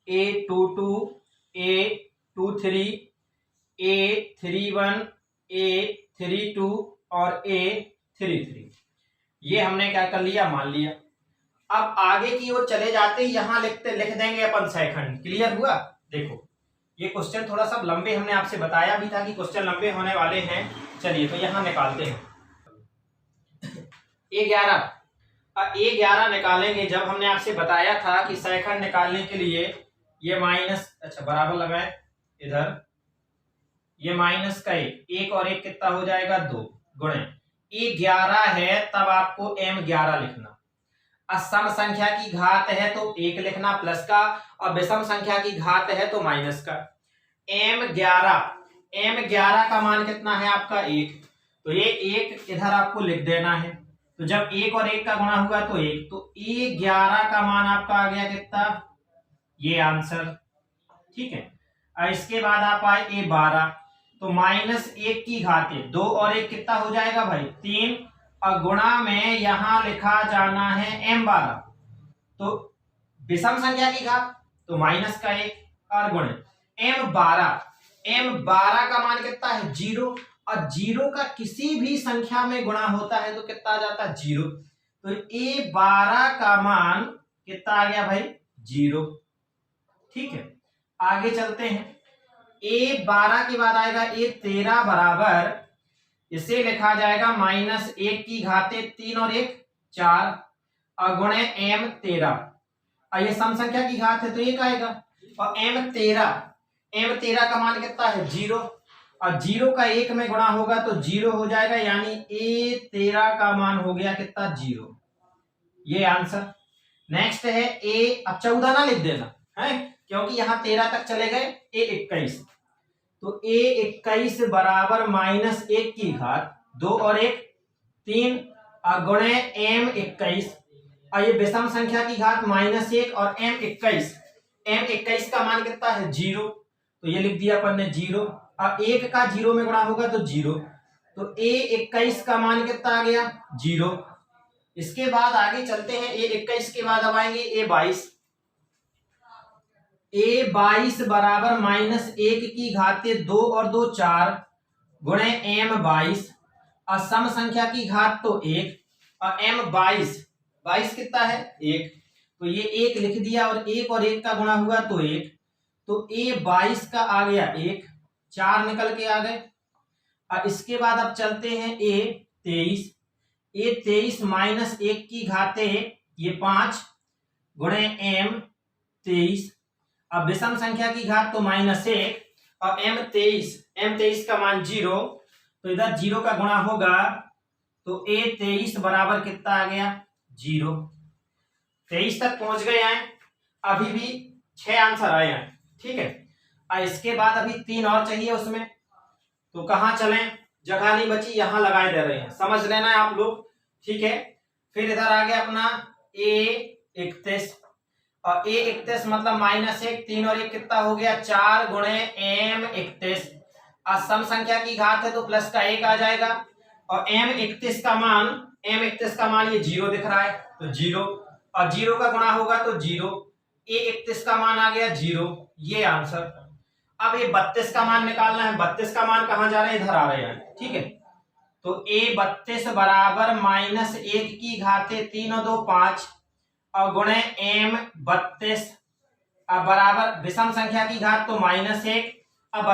A22, A23, A31, A32 और A33। ये हमने क्या कर लिया, मान लिया। अब आगे की ओर चले जाते ही यहां लिख देंगे अपन सहखंड। क्लियर हुआ? देखो ये क्वेश्चन थोड़ा सा लंबे, हमने आपसे बताया भी था कि क्वेश्चन लंबे होने वाले हैं। चलिए तो यहां निकालते हैं A11। A11 निकालेंगे। जब हमने आपसे बताया था कि सहखंड निकालने के लिए ये माइनस, अच्छा बराबर लगाए इधर, ये माइनस का एक और एक कितना हो जाएगा, 2 गुणे A11 है, तब आपको M11 लिखना। सम संख्या की घात है तो 1 लिखना प्लस का, और विषम संख्या की घात है तो माइनस का। M11 का मान कितना है आपका, 1, तो ये 1 इधर आपको लिख देना है। तो जब 1 और 1 का गुणा हुआ तो 1, तो A11 का मान आपका आ गया कितना, ये आंसर। ठीक है। और इसके बाद आप आए A12, तो -1 की घात है, 2 और 1 कितना हो जाएगा भाई, 3, और गुणा में यहां लिखा जाना है M12, तो विषम संख्या की घात तो माइनस का 1 और गुणे M12 का मान कितना है, 0, और 0 का किसी भी संख्या में गुणा होता है तो कितना आ जाता है, 0। तो A12 का मान कितना आ गया भाई, 0। ठीक है, आगे चलते हैं। A12 के बाद आएगा A13 बराबर, इसे लिखा जाएगा -1 की घाते 3 और 1 4, और गुणे M13, और ये सम संख्या की घात है तो 1 आएगा, और M13 का मान कितना है, 0, और 0 का 1 में गुणा होगा तो 0 हो जाएगा, यानी A13 का मान हो गया कितना, 0। ये आंसर। नेक्स्ट है अब 14 ना लिख देना है, क्योंकि यहां 13 तक चले गए। A21, तो A21 बराबर -1 की घात 2 और 1 3, और गुणे M21, और ये विषम संख्या की घात -1 और M21 का मान कितना है, 0, तो ये लिख दिया अपन ने 0, और 1 का 0 में गुणा होगा तो 0, तो A21 का मान कितना आ गया, 0। इसके बाद आगे चलते हैं। A21 के बाद अब आएंगे A22 बराबर -1 की घाते 2 और 2 4, गुणे M22, और सम संख्या की घात तो 1, और M22 कितना है, 1, तो ये 1 लिख दिया, और 1 और 1 का गुणा हुआ तो 1, तो A22 का आ गया 1, 4 निकल के आ गए। और इसके बाद अब चलते हैं A23 -1 की घाते ये 5, गुणे M23, अब विषम संख्या की घात तो -1, और M23 का मान 0, तो इधर 0 का गुणा होगा तो A23 बराबर कितना आ गया, 0। 23 तक पहुंच गए हैं, अभी भी 6 आंसर आए हैं। ठीक है, और इसके बाद अभी 3 और चाहिए उसमें, तो कहां चलें, जगह नहीं बची, यहां लगाए दे रहे हैं, समझ लेना है आप लोग। ठीक है, फिर इधर आ गया अपना A31, और A31 मतलब -1, 3 और 1 कितना हो गया, 4, गुणे M31, और सम संख्या की घात है तो प्लस का 1 आ जाएगा, और M31 का मान ये 0 दिख रहा है तो 0, और 0 का गुणा होगा तो 0, A31 का मान आ गया 0। ये आंसर। अब ये 32 का मान निकालना है। 32 का मान कहां जा रहे हैं, इधर आ रहे हैं। ठीक है, तो A32 बराबर -1 की घाते 3 और 2 5, और गुणे M32, अब बराबर विषम संख्या की घात तो -1, अब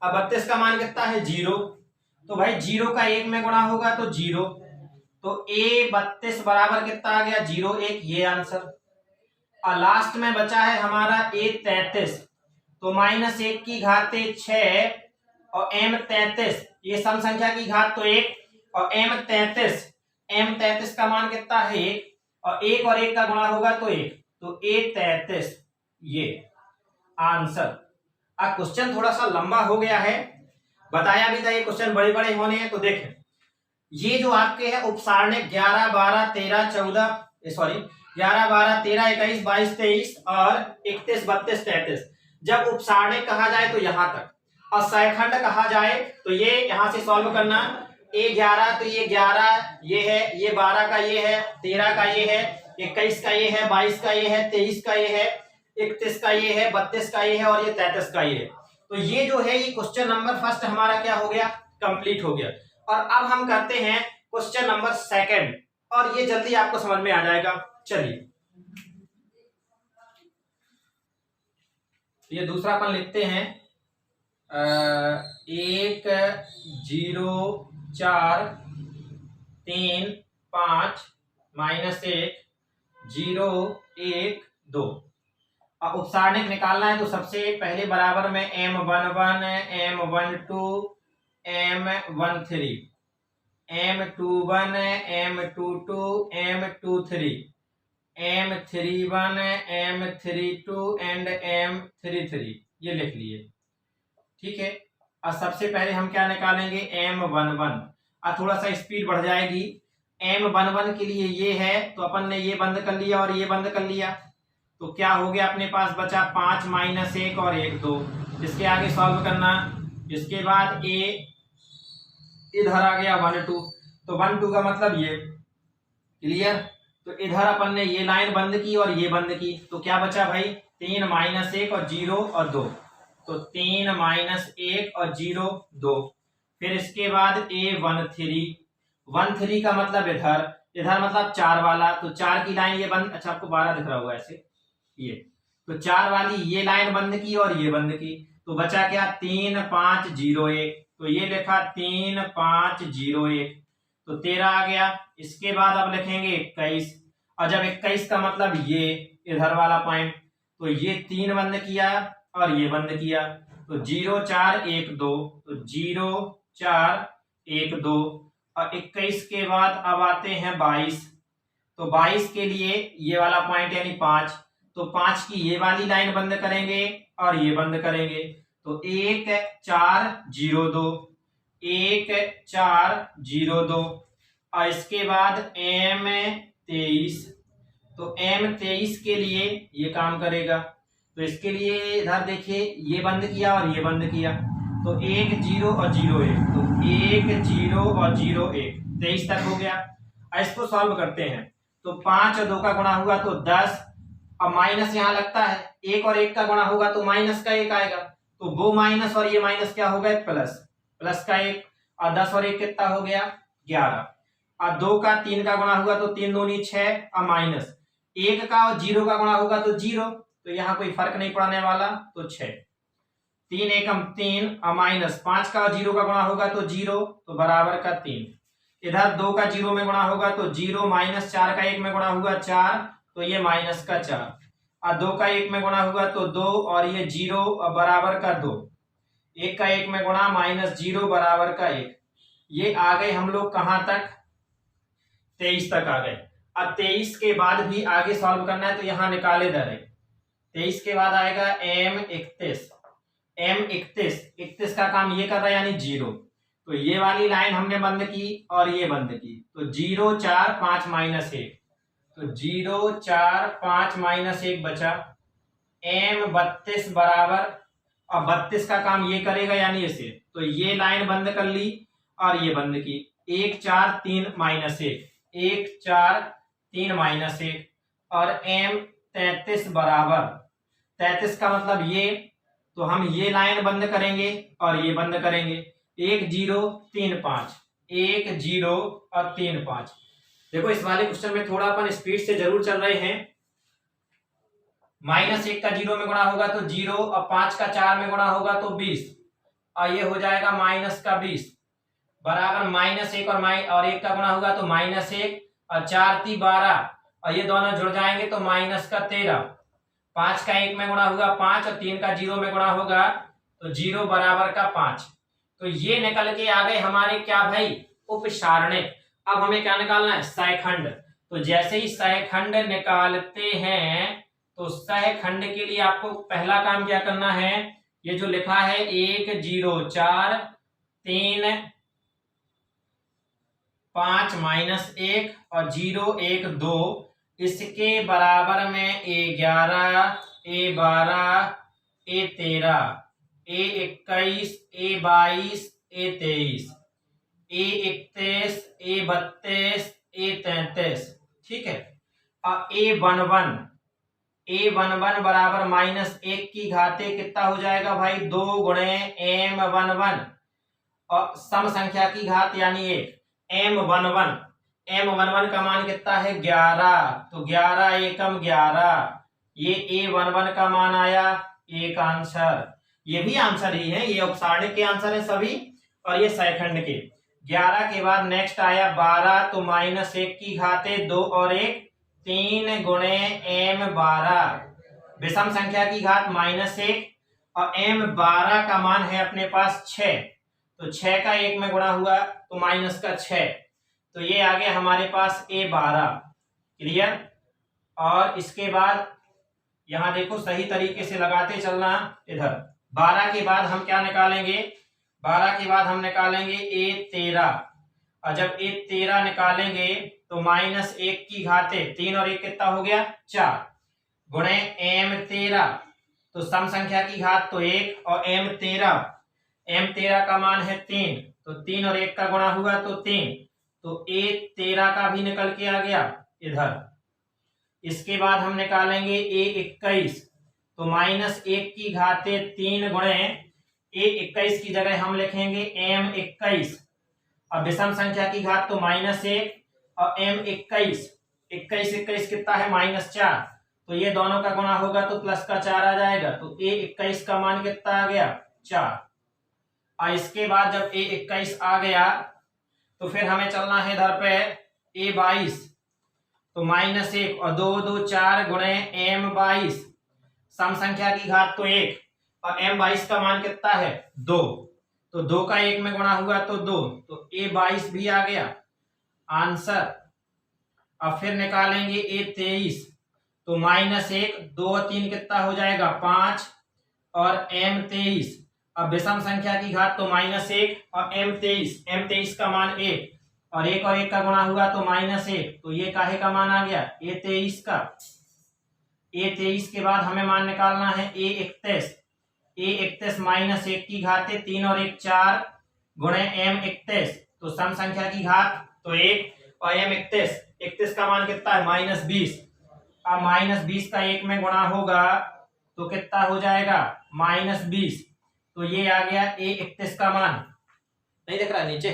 32 का मान कितना है, 0, तो भाई 0 का 1 में गुणा होगा तो 0, तो A32 बराबर कितना आ गया, 0 1। ये आंसर। और लास्ट में बचा है हमारा A33, तो -1 की घाते 6, और M33 ये सम संख्या की घात तो 1, और M33 का मान कितना है, 1, और 1 और 1 का गुणा होगा तो 1, तो A33। ये आंसर। अब क्वेश्चन थोड़ा सा लंबा हो गया है, बताया भी था ये क्वेश्चन बड़े बड़े होने हैं। तो देखें, ये जो आपके है उपसारणिक 11 12 13 14 सॉरी 11 12 13 21 22 23 और 31 32 33, जब उपसारणिक कहा जाए तो यहां तक, और सहखंड कहा जाए तो ये यहां से सॉल्व करना, A11 तो ये 11 ये है, ये 12 का ये है, 13 का ये है, 21 का ये है, 22 का ये है, 23 का ये है, 31 का ये है, 32 का ये है और ये 33 का ये है। तो ये जो है ये क्वेश्चन नंबर फर्स्ट हमारा क्या हो गया, कंप्लीट हो गया। और अब हम करते हैं क्वेश्चन नंबर सेकंड, और ये जल्दी आपको समझ में आ जाएगा। चलिए ये दूसरा अपन लिखते हैं 1 0 4 3 5 -1 0 1 2। अब उपसारणिक निकालना है तो सबसे पहले बराबर में M11 M12 M13 M21 M22 M23 M31 M32 and M33 ये लिख लिए, ठीक है। और सबसे पहले हम क्या निकालेंगे, M11। और थोड़ा सा स्पीड बढ़ जाएगी। M11 के लिए ये है तो अपन ने ये बंद कर लिया और ये बंद कर लिया, तो क्या हो गया, अपने पास बचा 5 -1 और 1 2। इसके आगे सॉल्व करना। इसके बाद A इधर आ गया 1 2, तो 1 2 का मतलब ये, क्लियर। तो इधर अपन ने ये लाइन बंद की और ये बंद की, तो क्या बचा भाई, 3 -1 और 0 और 2, तो 3 -1 और 0 2। फिर इसके बाद A13 का मतलब इधर, इधर मतलब 4 वाला, तो 4 की लाइन ये बंद, अच्छा आपको 12 दिख रहा होगा ऐसे, ये तो 4 वाली ये लाइन बंद की और ये बंद की, तो बचा क्या, 3 5 0 1, तो ये लिखा 3 5 0 1, तो 13 आ गया। इसके बाद अब लिखेंगे 21, और जब 21 का मतलब ये इधर वाला पॉइंट, तो ये 3 बंद किया और ये बंद किया, तो 0 4 1 2, तो 0 4 1 2। और 21 के बाद अब आते हैं 22, तो 22 के लिए ये वाला पॉइंट यानी 5, तो 5 की ये वाली लाइन बंद करेंगे और ये बंद करेंगे, तो 1 4 0 2 1 4 0 2। और इसके बाद M23, तो M23 के लिए ये काम करेगा, तो इसके लिए इधर देखिए ये बंद किया और ये बंद किया, तो 1 0 और 0 1, तो 1 0 और 0 1, 23 तक हो गया। इसको सॉल्व करते हैं, तो 5 और 2 का गुणा हुआ तो 10, अब माइनस यहाँ लगता है, 1 और 1 का गुणा होगा तो माइनस का 1 आएगा, तो वो माइनस और ये माइनस क्या हो गए, प्लस, प्लस का 1, और 10 और 1 कितना हो गया, 11। और 2 का 3 का गुणा हुआ तो 3 दूनी 6, और माइनस 1 का और 0 का गुणा होगा तो 0, तो यहाँ कोई फर्क नहीं पड़ने वाला, तो 6, 3 एकम 3, और माइनस 5 का और 0 का गुणा होगा तो 0, तो बराबर का 3। इधर 2 का 0 में गुणा होगा तो 0, माइनस 4 का 1 में गुणा हुआ 4, तो ये माइनस का 4, और 2 का 1 में गुणा हुआ तो 2, और ये 0 और बराबर का 2, 1 का 1 में गुणा माइनस 0 बराबर का 1। ये आ गए हम लोग कहां तक, 23 तक आ गए। अब 23 के बाद भी आगे सॉल्व करना है, तो यहां निकाले डायरेक्ट। 23 के बाद आएगा M31, M31 का काम ये कर रहा है यानी 0, तो ये वाली लाइन हमने बंद की और ये बंद की, तो 0 4 5 -1, तो 0 4 5 -1 बचा। M32 बराबर, और 32 का काम ये करेगा यानी इसे, तो ये लाइन बंद कर ली और ये बंद की, 1 4 3 -1, 1 4 3 -1, और M33 बराबर, 33 का मतलब ये, तो हम ये लाइन बंद करेंगे और ये बंद करेंगे, 1 0 3 5, 1 0 और 3 5। देखो इस वाले क्वेश्चन में थोड़ा अपन स्पीड से जरूर चल रहे हैं। -1 का 0 में गुणा होगा तो 0, और 5 का 4 में गुणा होगा तो 20, और ये हो जाएगा -20 बराबर -1 और 1 का गुणा होगा तो -1, और 4 3 12, और ये दोनों जुड़ जाएंगे तो -13, 5 का 1 में गुणा होगा 5, और 3 का 0 में गुणा होगा तो 0 बराबर का 5। तो ये निकल के आ गए हमारे क्या भाई, उपसारणिक। अब हमें क्या निकालना है, सहखंड। तो जैसे ही सहखंड निकालते हैं, तो सहखंड के लिए आपको पहला काम क्या करना है, ये जो लिखा है 1 0 4 3 5 -1 और 0 1 2, इसके बराबर में A11 A12 A13 A21, A22, A23, A31, A32, A33, ठीक है। और A11 बराबर -1 की घाते कितना हो जाएगा भाई, 2 गुणे M11 और सम संख्या की घात यानी 1, M11 का मान कितना है 11, तो 11 एकम 11, ये A11 का मान आया एक आंसर। ये भी आंसर ही है, ये अपसारणिक के आंसर है सभी और ये सेकंड के। 11 के बाद नेक्स्ट आया 12, तो -1 की घाते 2 और 1, 3 गुणे M12, विषम संख्या की घात -1 और M12 का मान है अपने पास 6, तो 6 का 1 में गुणा हुआ तो माइनस का 6, तो ये आ गया हमारे पास A12। क्लियर। और इसके बाद यहां देखो सही तरीके से लगाते चलना। इधर 12 के बाद हम क्या निकालेंगे, 12 के बाद हम निकालेंगे A13, और जब A13 निकालेंगे तो -1 की घाते 3 और 1 कितना हो गया 4 गुणे M13, तो सम संख्या की घात तो 1 और M13 का मान है 3, तो 3 और 1 का गुणा हुआ तो 3, तो A13 का भी निकल के आ गया इधर। इसके बाद हम निकालेंगे A21, तो -1 की घाते 3 गुणे A21 की जगह हम लिखेंगे M21, और विषम संख्या की घात तो -1 और M21, 21 कितना है -4, तो ये दोनों का गुणा होगा तो प्लस का 4 आ जाएगा, तो A21 का मान कितना आ गया 4। और इसके बाद जब A21 आ गया तो फिर हमें चलना है इधर पे A22, तो -1 और 2 2 4 गुणे M22, सम संख्या की घात तो 1 और M22 का मान कितना है 2, तो 2 का 1 में गुणा हुआ तो 2, तो A22 भी आ गया आंसर। और फिर निकालेंगे A23, तो -1 2 और 3 कितना हो जाएगा 5 और M23, अब विषम संख्या की घात तो -1 और M23 का मान 1 और 1 और 1 का गुणा हुआ तो -1, तो ये काहे का मान आ गया A23 का। A23 के बाद हमें मान निकालना है A31, -1 की घाते 3 और 1 4 गुणे M31, तो सम संख्या की घात तो 1 और M31 का मान कितना है -20, अब -20 का 1 में गुणा होगा तो कितना हो जाएगा -20, तो ये आ गया A31 का मान। नहीं दिख रहा है नीचे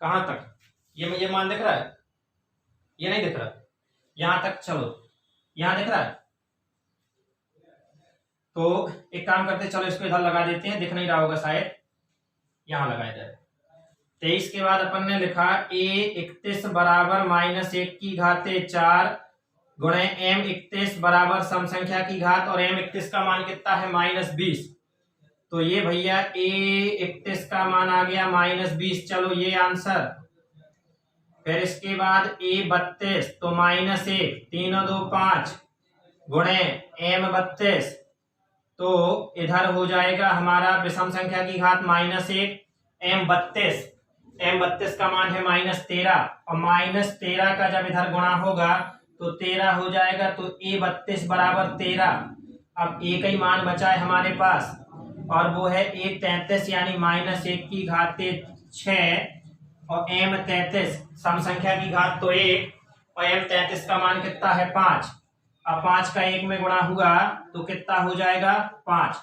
कहां तक, ये मान दिख रहा है, ये नहीं दिख रहा, यहां तक चलो, यहां दिख रहा है, तो एक काम करते चलो इसको इधर लगा देते हैं, दिख नहीं रहा होगा शायद, यहां लगाया जाए। 23 के बाद अपन ने लिखा A31 बराबर -1 की घाते 4 गुणे M31 बराबर सम संख्या की घात, और M31 का मान कितना है -20, तो ये भैया A31 का मान आ गया -20, चलो ये आंसर। फिर इसके बाद A32, तो -1 3 और 2 5 गुणे M32, तो इधर हो जाएगा हमारा विषम संख्या की घात -1 M32 का मान है -13, और -13 का जब इधर गुणा होगा तो 13 हो जाएगा, तो A32 बराबर 13। अब एक ही मान बचा है हमारे पास और वो है A33 यानी -1 की घाते 6 और M33 सम संख्या की घात तो 1 और M33 का मान कितना है 5, अब 5 का 1 में गुणा हुआ तो कितना हो जाएगा 5,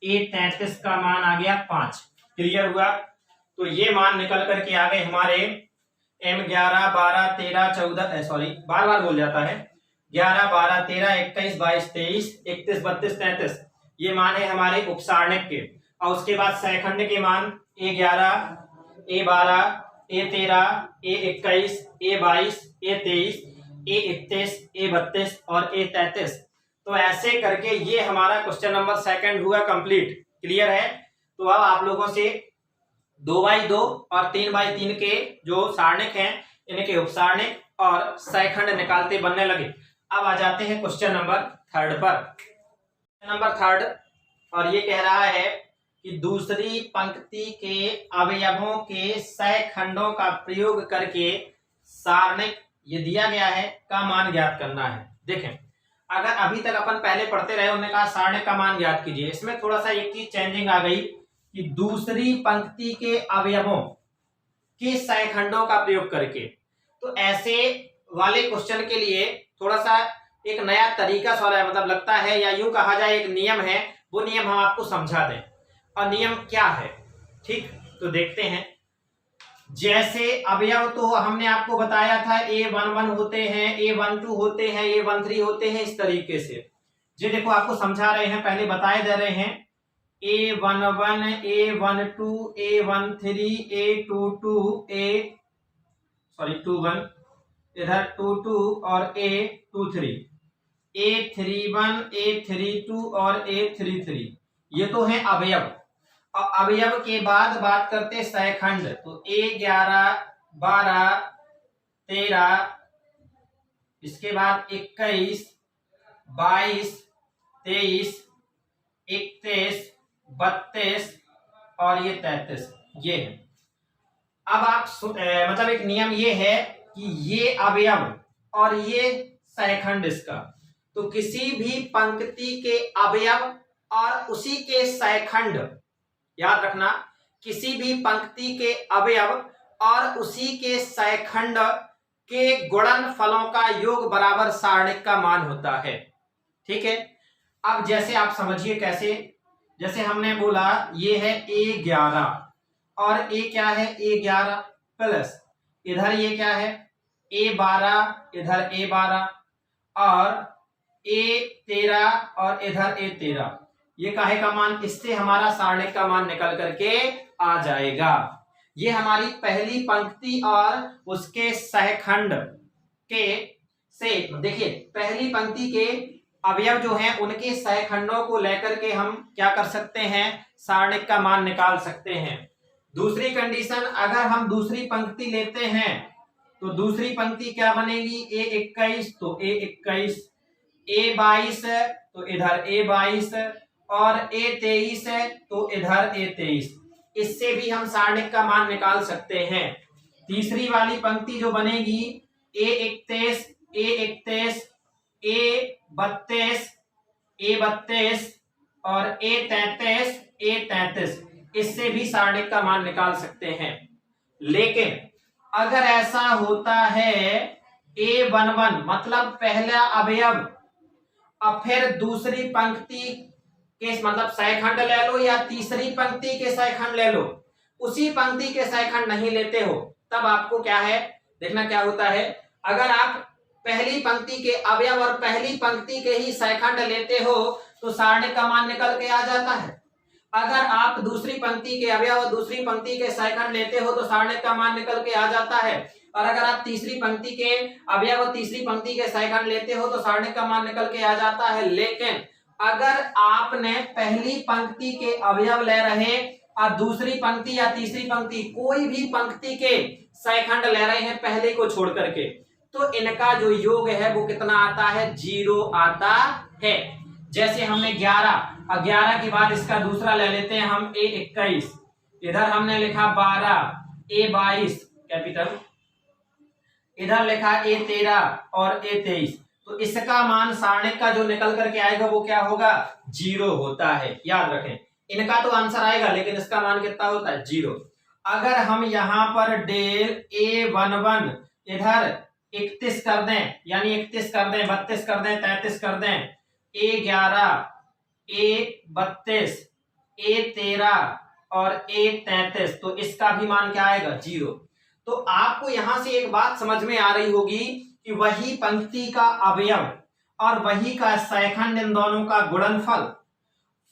A33 का मान आ गया 5। क्लियर हुआ। तो ये मान निकल करके आ गए हमारे M11 12 13 14, सॉरी बार बार बोल जाता है, 11 12 13 21 22 23 31 32 33, ये मान है हमारे उपसारणिक के। और उसके बाद सैखंड के मान A11 A12 A13 A21 A22 A23 A31 A32 और A33। तो ऐसे करके ये हमारा क्वेश्चन नंबर सेकंड हुआ कंप्लीट। क्लियर है। तो अब आप लोगों से 2x2 और 3x3 के जो सारणिक हैं इनके उपसारणिक और सैखंड निकालते बनने लगे। अब आ जाते हैं क्वेश्चन नंबर थर्ड पर। क्वेश्चन नंबर थर्ड, और ये कह रहा है कि दूसरी पंक्ति के अवयवों के सैखंडों का प्रयोग करके सारणिक ये दिया गया है का मान ज्ञात करना है। देखें, अगर अभी तक अपन पहले पढ़ते रहे, उन्होंने कहा सारणी का मान ज्ञात कीजिए, इसमें थोड़ा सा एक चीज चेंजिंग आ गई कि दूसरी पंक्ति के अवयवों के सहखंडों का प्रयोग करके। तो ऐसे वाले क्वेश्चन के लिए थोड़ा सा एक नया तरीका सॉल्व है, मतलब लगता है, या यूं कहा जाए एक नियम है, वो नियम हम आपको समझा दें। और नियम क्या है, ठीक, तो देखते हैं। जैसे अवयव तो हमने आपको बताया था A11 होते हैं, A12 होते हैं, A13 होते हैं, इस तरीके से। ये देखो आपको समझा रहे हैं, पहले बताए दे रहे हैं A11, A12, A13, A22, 21, इधर 22 और A23, A31, A32 और A33, ये तो है अवयव। और अवयव के बाद बात करते सहखंड, तो A11, 12, 13, इसके बाद 21, 22, 23, 31, 32 और ये 33, ये है। अब आप मतलब एक नियम ये है कि ये अवयव और ये सहखंड इसका, तो किसी भी पंक्ति के अवयव और उसी के सहखंड, याद रखना, किसी भी पंक्ति के अवयव और उसी के सहखंड के गुणनफलों का योग बराबर सारणिक का मान होता है। ठीक है, अब जैसे आप समझिए कैसे, जैसे हमने बोला ये है A11 और A क्या है, A11 प्लस इधर ये क्या है A12, इधर A12 और A13 और इधर A13, ये काहे का मान, इससे हमारा सारणिक का मान निकल करके आ जाएगा। ये हमारी पहली पंक्ति और उसके सहखंड के से, देखिए पहली पंक्ति के अवयव जो हैं उनके सहखंडों को लेकर के हम क्या कर सकते हैं, सारणिक का मान निकाल सकते हैं। दूसरी कंडीशन, अगर हम दूसरी पंक्ति लेते हैं तो दूसरी पंक्ति क्या बनेगी, A21 तो A21, A22 तो इधर A22 और A23 तो इधर A23, इससे भी हम सारणिक का मान निकाल सकते हैं। तीसरी वाली पंक्ति जो बनेगी A31, A31, A32, A32 और A33, A33, इससे भी सारणिक का मान निकाल सकते हैं। लेकिन अगर ऐसा होता है A11 मतलब पहला अवयव, अब फिर दूसरी पंक्ति के मतलब सहखंड ले लो या तीसरी पंक्ति के सहखंड ले लो, उसी पंक्ति के सहखंड नहीं लेते हो, तब आपको क्या है देखना क्या होता है। अगर आप पहली पंक्ति के अवयव और पहली पंक्ति के ही सहखंड लेते हो तो सारणिक का मान निकल के आ जाता है। अगर आप दूसरी पंक्ति के अवयव और दूसरी पंक्ति के सहखंड लेते हो तो सारणिक का मान निकल के आ जाता है। और अगर आप तीसरी पंक्ति के अवयव और तीसरी पंक्ति के सहखंड लेते हो तो सारणिक का मान निकल के आ जाता है। लेकिन अगर आपने पहली पंक्ति के अवयव ले रहे और दूसरी पंक्ति या तीसरी पंक्ति कोई भी पंक्ति के सहखंड ले रहे हैं पहले को छोड़ करके, तो इनका जो योग है वो कितना आता है, 0 आता है। जैसे हमने 11 और 11 के बाद इसका दूसरा ले लेते हैं हम A21, इधर हमने लिखा 12, A22 कैपिटल, इधर लिखा A13 और A23, तो इसका मान सारणिक का जो निकल करके आएगा वो क्या होगा, 0 होता है। याद रखें, इनका तो आंसर आएगा लेकिन इसका मान कितना होता है, 0। अगर हम यहाँ पर डेल A11 इधर 31 कर दें, यानी 31 कर दें, 32 कर दें, 33 कर दें, A11, A32, A13 और A33, तो इसका भी मान क्या आएगा, 0। तो आपको यहां से एक बात समझ में आ रही होगी कि वही पंक्ति का अवयव और वही का सहखंड, इन दोनों का गुणनफल।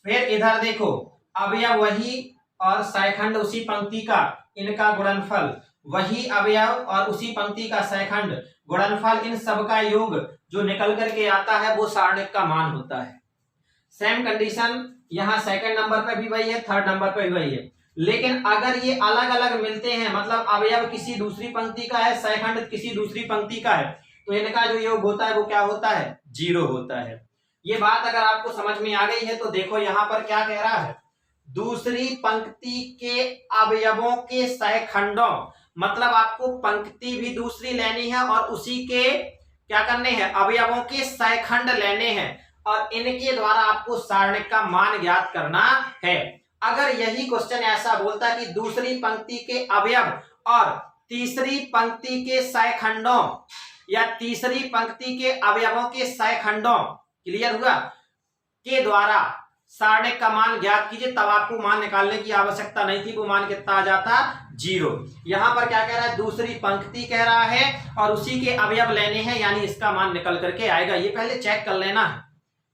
फिर इधर देखो, अवयव वही और सहखंड उसी पंक्ति का, इनका गुणनफल, वही अवयव और उसी पंक्ति का सहखंड, गुणनफल, इन सब का योग जो निकल करके आता है वो सारणिक का मान होता है। सेम कंडीशन यहाँ सेकंड नंबर पे भी वही है, थर्ड नंबर पे भी वही है। लेकिन अगर ये अलग अलग मिलते हैं, मतलब अवयव किसी दूसरी पंक्ति का है, सहखंड किसी दूसरी पंक्ति का है, तो इनका जो योग होता है वो क्या होता है, 0 होता है। ये बात अगर आपको समझ में आ गई है तो देखो यहाँ पर क्या कह रहा है, दूसरी पंक्ति के अवयवों के सहखंडों, मतलब आपको पंक्ति भी दूसरी लेनी है और उसी के क्या करने हैं, अवयवों के सहखंड लेने हैं और इनके द्वारा आपको सारणिक का मान ज्ञात करना है। अगर यही क्वेश्चन ऐसा बोलता कि दूसरी पंक्ति के अवयव और तीसरी पंक्ति के सहखंडों या तीसरी पंक्ति के अवयवों के सहखंडों, क्लियर हुआ, के द्वारा सारणिक का मान ज्ञात कीजिए, तब आपको मान निकालने की आवश्यकता नहीं थी, वो मान कितना आ जाता, 0। यहां पर क्या कह रहा है, दूसरी पंक्ति कह रहा है और उसी के अवयव लेने हैं, यानी इसका मान निकल करके आएगा। ये पहले चेक कर लेना है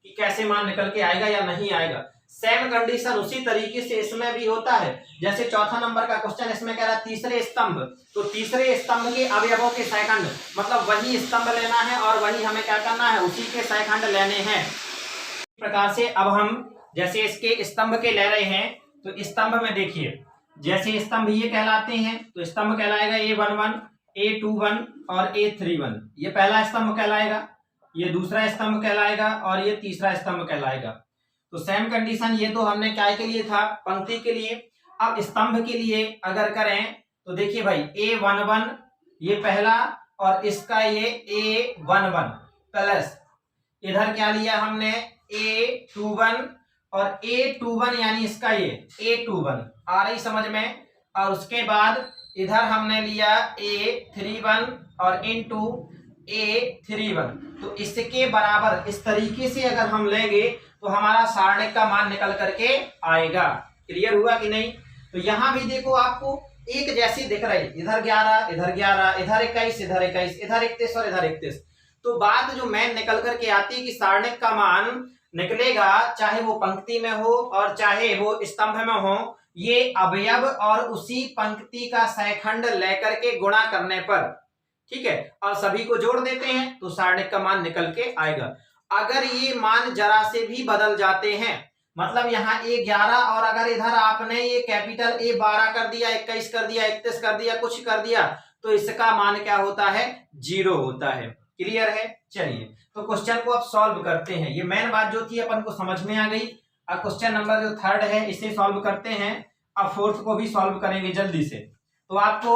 कि कैसे मान निकल के आएगा या नहीं आएगा। सेम कंडीशन उसी तरीके से इसमें भी होता है। जैसे चौथा नंबर का क्वेश्चन, इसमें कह रहा है तीसरे स्तंभ, तो तीसरे स्तंभ के अवयवों के सहखंड, मतलब वही स्तंभ लेना है और वही हमें क्या करना है, उसी के सहखंड लेने हैं। इस प्रकार से अब हम जैसे इसके स्तंभ के ले रहे हैं, तो स्तंभ में देखिए, जैसे स्तंभ ये कहलाते हैं, तो स्तंभ कहलाएगा A11, A21 और A31, ये पहला स्तंभ कहलाएगा, ये दूसरा स्तंभ कहलाएगा और ये तीसरा स्तंभ कहलाएगा। तो सेम कंडीशन ये तो हमने क्या के लिए था, पंक्ति के लिए। अब स्तंभ के लिए अगर करें तो देखिए भाई, A11 ये पहला और इसका ये A11 प्लस इधर क्या लिया हमने, A21 और A21 यानी इसका ये A21, आ रही समझ में। और उसके बाद इधर हमने लिया A31 और इनटू A31, तो इसके बराबर इस तरीके से अगर हम लेंगे तो हमारा सारणिक का मान निकल करके आएगा। क्लियर हुआ कि नहीं। तो यहां भी देखो आपको एक जैसी दिख रही, इधर 11, इधर 11, इधर 21, इधर 21, इधर 31 और इधर 31। तो बात जो मैन निकल करके आती है कि सारणिक का मान निकलेगा, चाहे वो पंक्ति में हो और चाहे वो स्तंभ में हो, ये अवयव और उसी पंक्ति का सहखंड लेकर के गुणा करने पर, ठीक है, और सभी को जोड़ देते हैं तो सारणिक का मान निकल के आएगा। अगर ये मान जरा से भी बदल जाते हैं, मतलब यहाँ A11 और अगर इधर आपने ये कैपिटल A12 कर दिया, 21 कर दिया, 31 कर दिया, कुछ कर दिया, तो इसका मान क्या होता है, 0 होता है। क्लियर है। चलिए तो क्वेश्चन को अब सॉल्व करते हैं। ये मेन बात जो थी अपन को समझ में आ गई। अब क्वेश्चन नंबर जो 3 है इसे सॉल्व करते हैं। अब 4th को भी सॉल्व करेंगे जल्दी से, तो आपको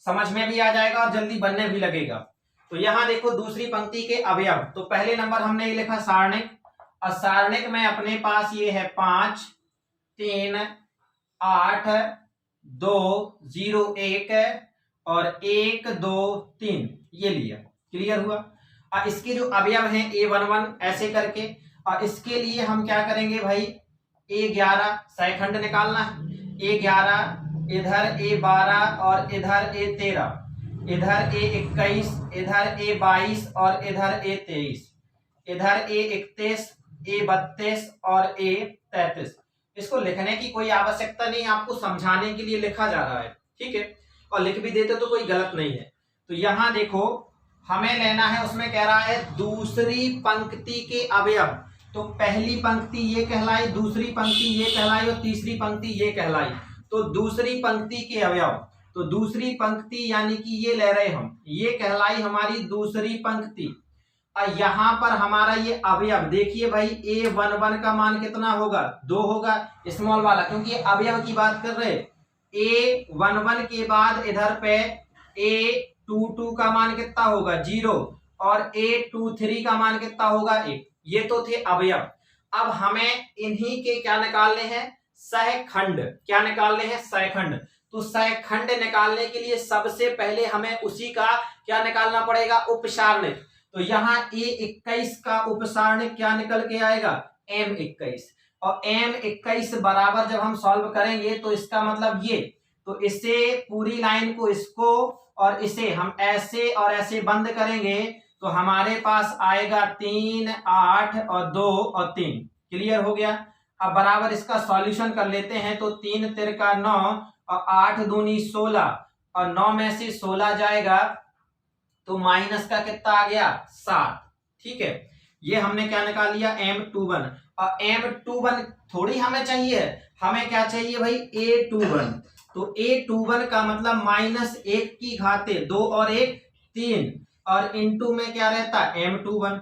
समझ में भी आ जाएगा और जल्दी बनने भी लगेगा। तो यहां देखो दूसरी पंक्ति के अवयव, तो पहले नंबर हमने ये लिखा सारणिक, और सारणिक में अपने पास ये है 5, 3, 8, 2, 0, 1 और 1, 2, 3 ये लिया। क्लियर हुआ। और इसके जो अवयव हैं A11 ऐसे करके, और इसके लिए हम क्या करेंगे भाई, A11 सहखंड निकालना है। A11 इधर A12 और इधर A13, इधर A21, इधर A22 और इधर A23, इधर A31, A32 और A33। इसको लिखने की कोई आवश्यकता नहीं, आपको समझाने के लिए लिखा जा रहा है, ठीक है, और लिख भी देते तो कोई गलत नहीं है। तो यहां देखो हमें लेना है, उसमें कह रहा है दूसरी पंक्ति के अवयव, तो पहली पंक्ति ये कहलाई, दूसरी पंक्ति ये कहलाई और तीसरी पंक्ति ये कहलाई। तो दूसरी पंक्ति के अवयव, तो दूसरी पंक्ति यानी कि ये ले रहे हम, ये कहलाई हमारी दूसरी पंक्ति। और यहां पर हमारा ये अवयव देखिए भाई, A11 का मान कितना होगा, 2 होगा, स्मॉल वाला, क्योंकि अवयव की बात कर रहे। A11 के बाद इधर पे A22 का मान कितना होगा, 0, और A23 का मान कितना होगा, 1। ये तो थे अवयव। अब हमें इन्हीं के क्या निकालने हैं, सहखंड। क्या निकालने हैं, सहखंड। तो सहखंड निकालने के लिए सबसे पहले हमें उसी का क्या निकालना पड़ेगा, उपसारणिक। तो यहाँ A21 का उपसारणिक क्या निकल के आएगा, M21, और M21 बराबर जब हम सॉल्व करेंगे तो इसका मतलब ये, तो इसे पूरी लाइन को, इसको और इसे हम ऐसे और ऐसे बंद करेंगे तो हमारे पास आएगा 3, 8 और 2 और 3। क्लियर हो गया। अब बराबर इसका सॉल्यूशन कर लेते हैं, तो 3 तिरका 9 और 8 दूनी 16 और 9 में से 16 जाएगा तो माइनस का कितना आ गया, 7। ठीक है, ये हमने क्या निकाल लिया, M21। और M21 थोड़ी हमें चाहिए, हमें क्या चाहिए भाई, A21। तो A21 का मतलब -1 की घाते 2 और 1 3, और इनटू में क्या रहता है, M21।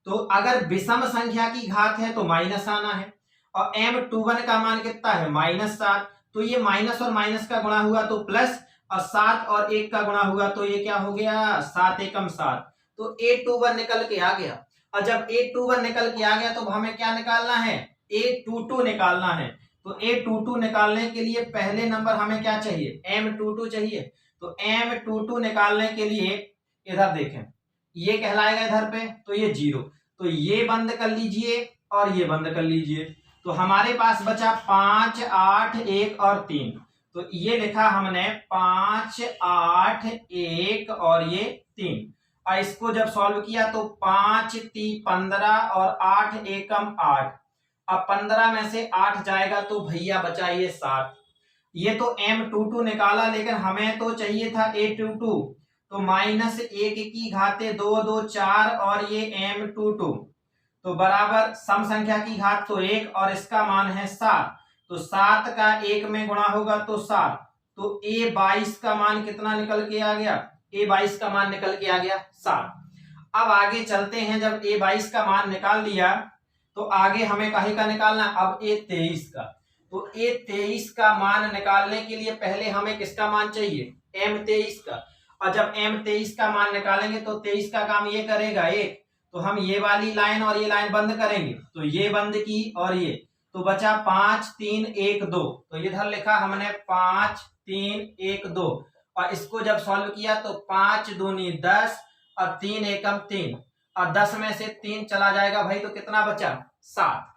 तो अगर विषम संख्या की घात है तो माइनस आना है, और M21 का मान कितना है, -7। तो ये माइनस और माइनस का गुणा हुआ तो प्लस, और 7 और 1 का गुणा हुआ तो ये क्या हो गया, 7 एकम 7। तो A21 निकल के आ गया। और जब A21 निकल के आ गया तो हमें क्या निकालना है, A22 निकालना है। तो A22 निकालने के लिए पहले नंबर हमें क्या चाहिए, M22 चाहिए। तो M22 निकालने के लिए इधर देखें, ये कहलाएगा इधर पे, तो ये 0, तो ये बंद कर लीजिए और ये बंद कर लीजिए। तो हमारे पास बचा 5, 8, 1 और 3। तो ये लिखा हमने 5, 8, 1 और ये 3। और इसको जब सॉल्व किया तो 5 3 15 और 8 एकम 8। अब 15 में से 8 जाएगा तो भैया बचा ये 7। ये तो M22 निकाला, लेकिन हमें तो चाहिए था A22। तो -1 की घाते 2 2 4 और ये M22 तो बराबर सम संख्या की घात तो 1 और इसका मान है 7। तो 7 का 1 में गुणा होगा तो 7। तो A22 का मान कितना निकल के आ गया, A22 का मान निकल के आ गया 7। अब आगे चलते हैं, जब A22 का मान निकाल लिया तो आगे हमें काहे का निकालना, अब A23 का। तो A23 का मान निकालने के लिए पहले हमें किसका मान चाहिए, M23 का। और जब M23 का मान निकालेंगे तो 23 का काम ये करेगा 1, तो हम ये वाली लाइन और ये लाइन बंद करेंगे, तो ये बंद की और ये, तो बचा 5 3 1 2। तो इधर लिखा हमने 5 3 1 2 और इसको जब सॉल्व किया तो 5 दूनी 10 और 3 एकम 3 और 10 में से 3 चला जाएगा भाई, तो कितना बचा 7।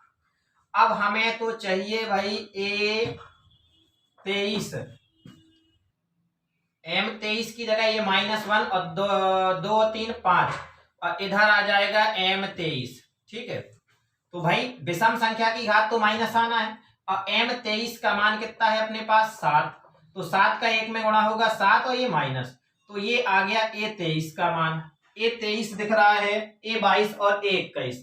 अब हमें तो चाहिए भाई A23, M23 की जगह ये -1 और 2 3 5 और इधर आ जाएगा M23। ठीक है, तो भाई विषम संख्या की घात तो माइनस आना है और M23 का मान कितना है अपने पास 7। तो 7 का 1 में गुणा होगा 7 और ये माइनस, तो ये आ गया A23 का मान। A23 दिख रहा है, A22 और A21।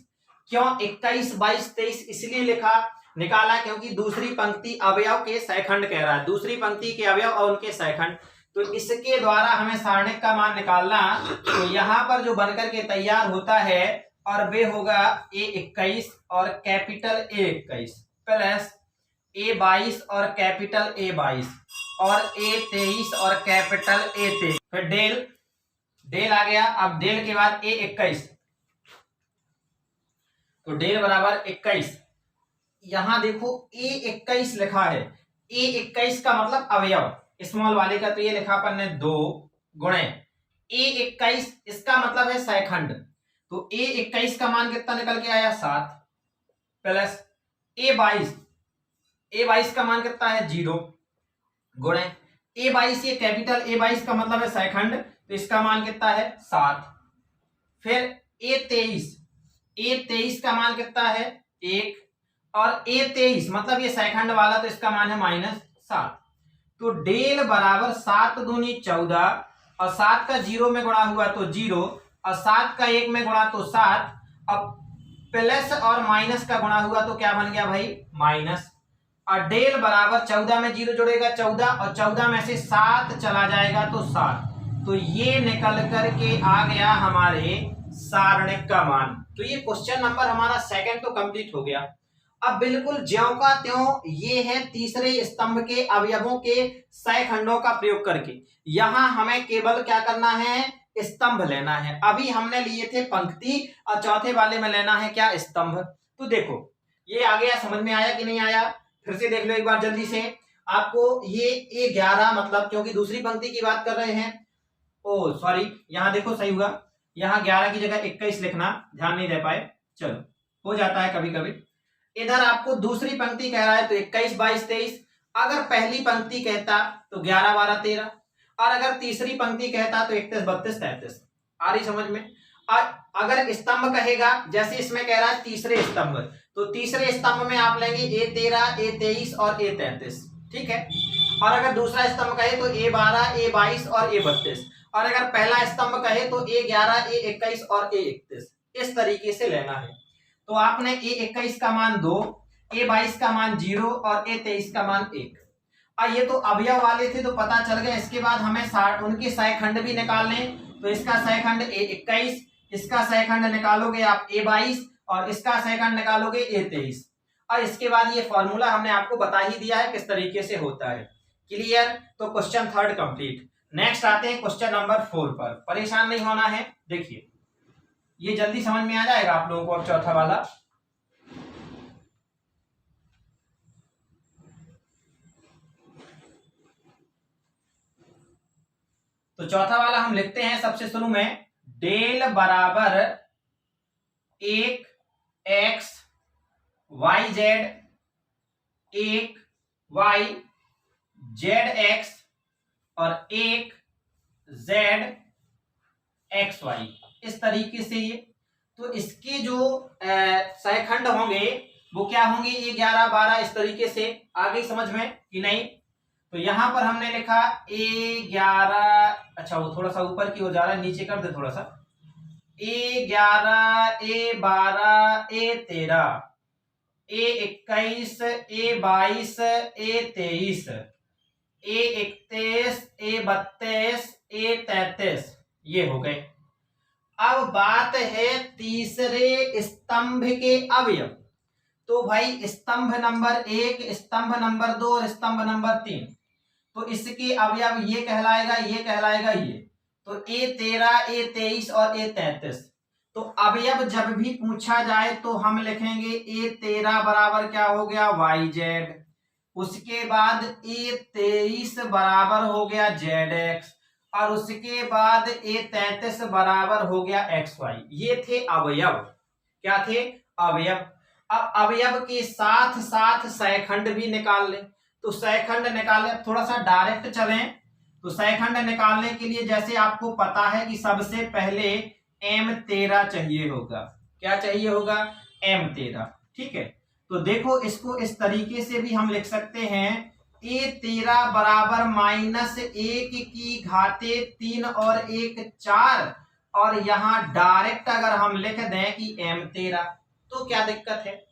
क्यों 21 22 23 इसलिए लिखा निकाला क्योंकि दूसरी पंक्ति अवयव के सैखंड कह रहा है, दूसरी पंक्ति के अवयव और उनके सैखंड, तो इसके द्वारा हमें सारणिक का मान निकालना। तो यहाँ पर जो बनकर के तैयार होता है और वे होगा A21 और कैपिटल A21 प्लस A22 और कैपिटल A22 और A23 और कैपिटल A23। फिर डेल आ गया। अब डेल के बाद A21, तो डेल बराबर 21। यहां देखो A21 लिखा है, A21 का मतलब अवयव, स्मॉल वाले का तो ये लिखा अपन ने 2 गुणे A21, इसका मतलब है सैखंड। तो A21 का मान कितना निकल के आया 7 प्लस A22 का मान कितना है 0 गुणे A22, ये कैपिटल A22 का मतलब है सैखंड, तो इसका मान कितना है 7। फिर A23 का मान कितना है 1 और A23 मतलब ये सैखंड वाला, तो इसका मान है -7। तो डेल बराबर 7 दूनी 14 और 7 का 0 में गुणा हुआ तो 0 और 7 का 1 में गुणा तो 7। अब प्लस और माइनस का गुणा हुआ तो क्या बन गया भाई माइनस। और डेल बराबर 14 में 0 जुड़ेगा 14 और 14 में से 7 चला जाएगा तो 7। तो ये निकल करके आ गया हमारे सारणिक का मान। तो ये क्वेश्चन नंबर हमारा सेकंड तो कंप्लीट हो गया। अब बिल्कुल ज्यों का त्यों ये है तीसरे स्तंभ के अवयवों के सैखंडों का प्रयोग करके। यहां हमें केवल क्या करना है, स्तंभ लेना है। अभी हमने लिए थे पंक्ति और चौथे वाले में लेना है क्या, स्तंभ। तो देखो ये आ गया, समझ में आया कि नहीं आया, फिर से देख लो एक बार जल्दी से। आपको ये A11 मतलब क्योंकि दूसरी पंक्ति की बात कर रहे हैं, ओ सॉरी यहां देखो सही हुआ, यहाँ 11 की जगह 21 लिखना, ध्यान नहीं दे पाए, चलो हो जाता है कभी कभी। इधर आपको दूसरी पंक्ति कह रहा है तो 21 22 23। अगर पहली पंक्ति कहता तो 11 12 13 और अगर तीसरी पंक्ति कहता तो 31 32 33। आ रही समझ में। अगर स्तंभ कहेगा, जैसे इसमें कह रहा है तीसरे स्तंभ, तो तीसरे स्तंभ में आप लेंगे A13 A23 और A33। ठीक है। और अगर दूसरा स्तंभ कहे तो A12 A22 और A32 और अगर पहला स्तंभ कहे तो A11 A21 और A31। इस तरीके से लेना है। तो आपने A21 का मान 2, A22 का मान 0 और A23 का मान 1। अब ये तो अवयव वाले थे तो पता चल गया। इसके बाद हमें उनके सैखंड भी निकालने, तो इसका सैखंड A21, इसका सैखंड निकालोगे आप A22 और इसका सैखंड निकालोगे A23। और इसके बाद ये फॉर्मूला हमने आपको बता ही दिया है किस तरीके से होता है। क्लियर। तो क्वेश्चन थर्ड कंप्लीट। नेक्स्ट आते हैं क्वेश्चन नंबर 4 पर। परेशान नहीं होना है। देखिए ये जल्दी समझ में आ जाएगा आप लोगों को। अब चौथा वाला, तो चौथा वाला हम लिखते हैं सबसे शुरू में, डेल बराबर एक एक्स वाई जेड, एक वाई जेड एक्स और एक जेड एक्स वाई, इस तरीके से ये। तो इसके जो सहखंड होंगे वो क्या होंगे, ये 11 12 इस तरीके से। आगे समझ में कि नहीं? तो यहां पर हमने लिखा A11, अच्छा वो थोड़ा सा ऊपर की ओर जा रहा है, नीचे कर दे थोड़ा सा। A11 A12 A13 A21 A22 A23 A31 A32 A33, ये हो गए। अब बात है तीसरे स्तंभ के अवयव। तो भाई स्तंभ नंबर 1, स्तंभ नंबर 2 और स्तंभ नंबर 3, तो इसके अवयव ये कहलाएगा, ये कहलाएगा ये। तो A13 A23 और A33, तो अवयव जब भी पूछा जाए तो हम लिखेंगे A13 बराबर क्या हो गया, YZ, उसके बाद A23 बराबर हो गया ZX और उसके बाद A33 बराबर हो गया XY। ये थे अवयव। क्या थे? अवयव। अब अवयव के साथ साथ सहखंड भी निकाल ले। तो सहखंड निकालने, थोड़ा सा डायरेक्ट चलें, तो सहखंड निकालने के लिए जैसे आपको पता है कि सबसे पहले M13 चाहिए होगा। क्या चाहिए होगा? M13। ठीक है, तो देखो इसको इस तरीके से भी हम लिख सकते हैं, A13 बराबर -1 की घाते 3 और 1 4, और यहां डायरेक्ट अगर हम लिख दें कि M13, तो क्या दिक्कत है?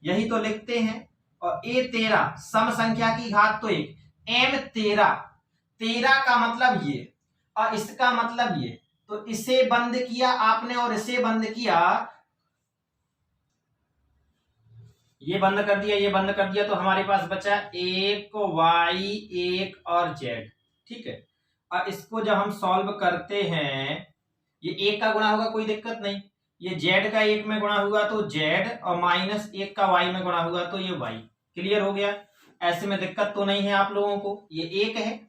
यही तो लिखते हैं। और A13 सम संख्या की घात तो 1, M13, 13 का मतलब ये और इसका मतलब ये, तो इसे बंद किया आपने और इसे बंद किया, ये बंद कर दिया, ये बंद कर दिया, तो हमारे पास बचा 1 Y 1 और Z। ठीक है, और इसको जब हम सॉल्व करते हैं, ये 1 का गुणा होगा, कोई दिक्कत नहीं। ये Z का 1 में गुणा हुआ तो Z, और -1 का Y में गुणा हुआ तो ये Y। क्लियर हो गया? ऐसे में दिक्कत तो नहीं है आप लोगों को। ये 1 है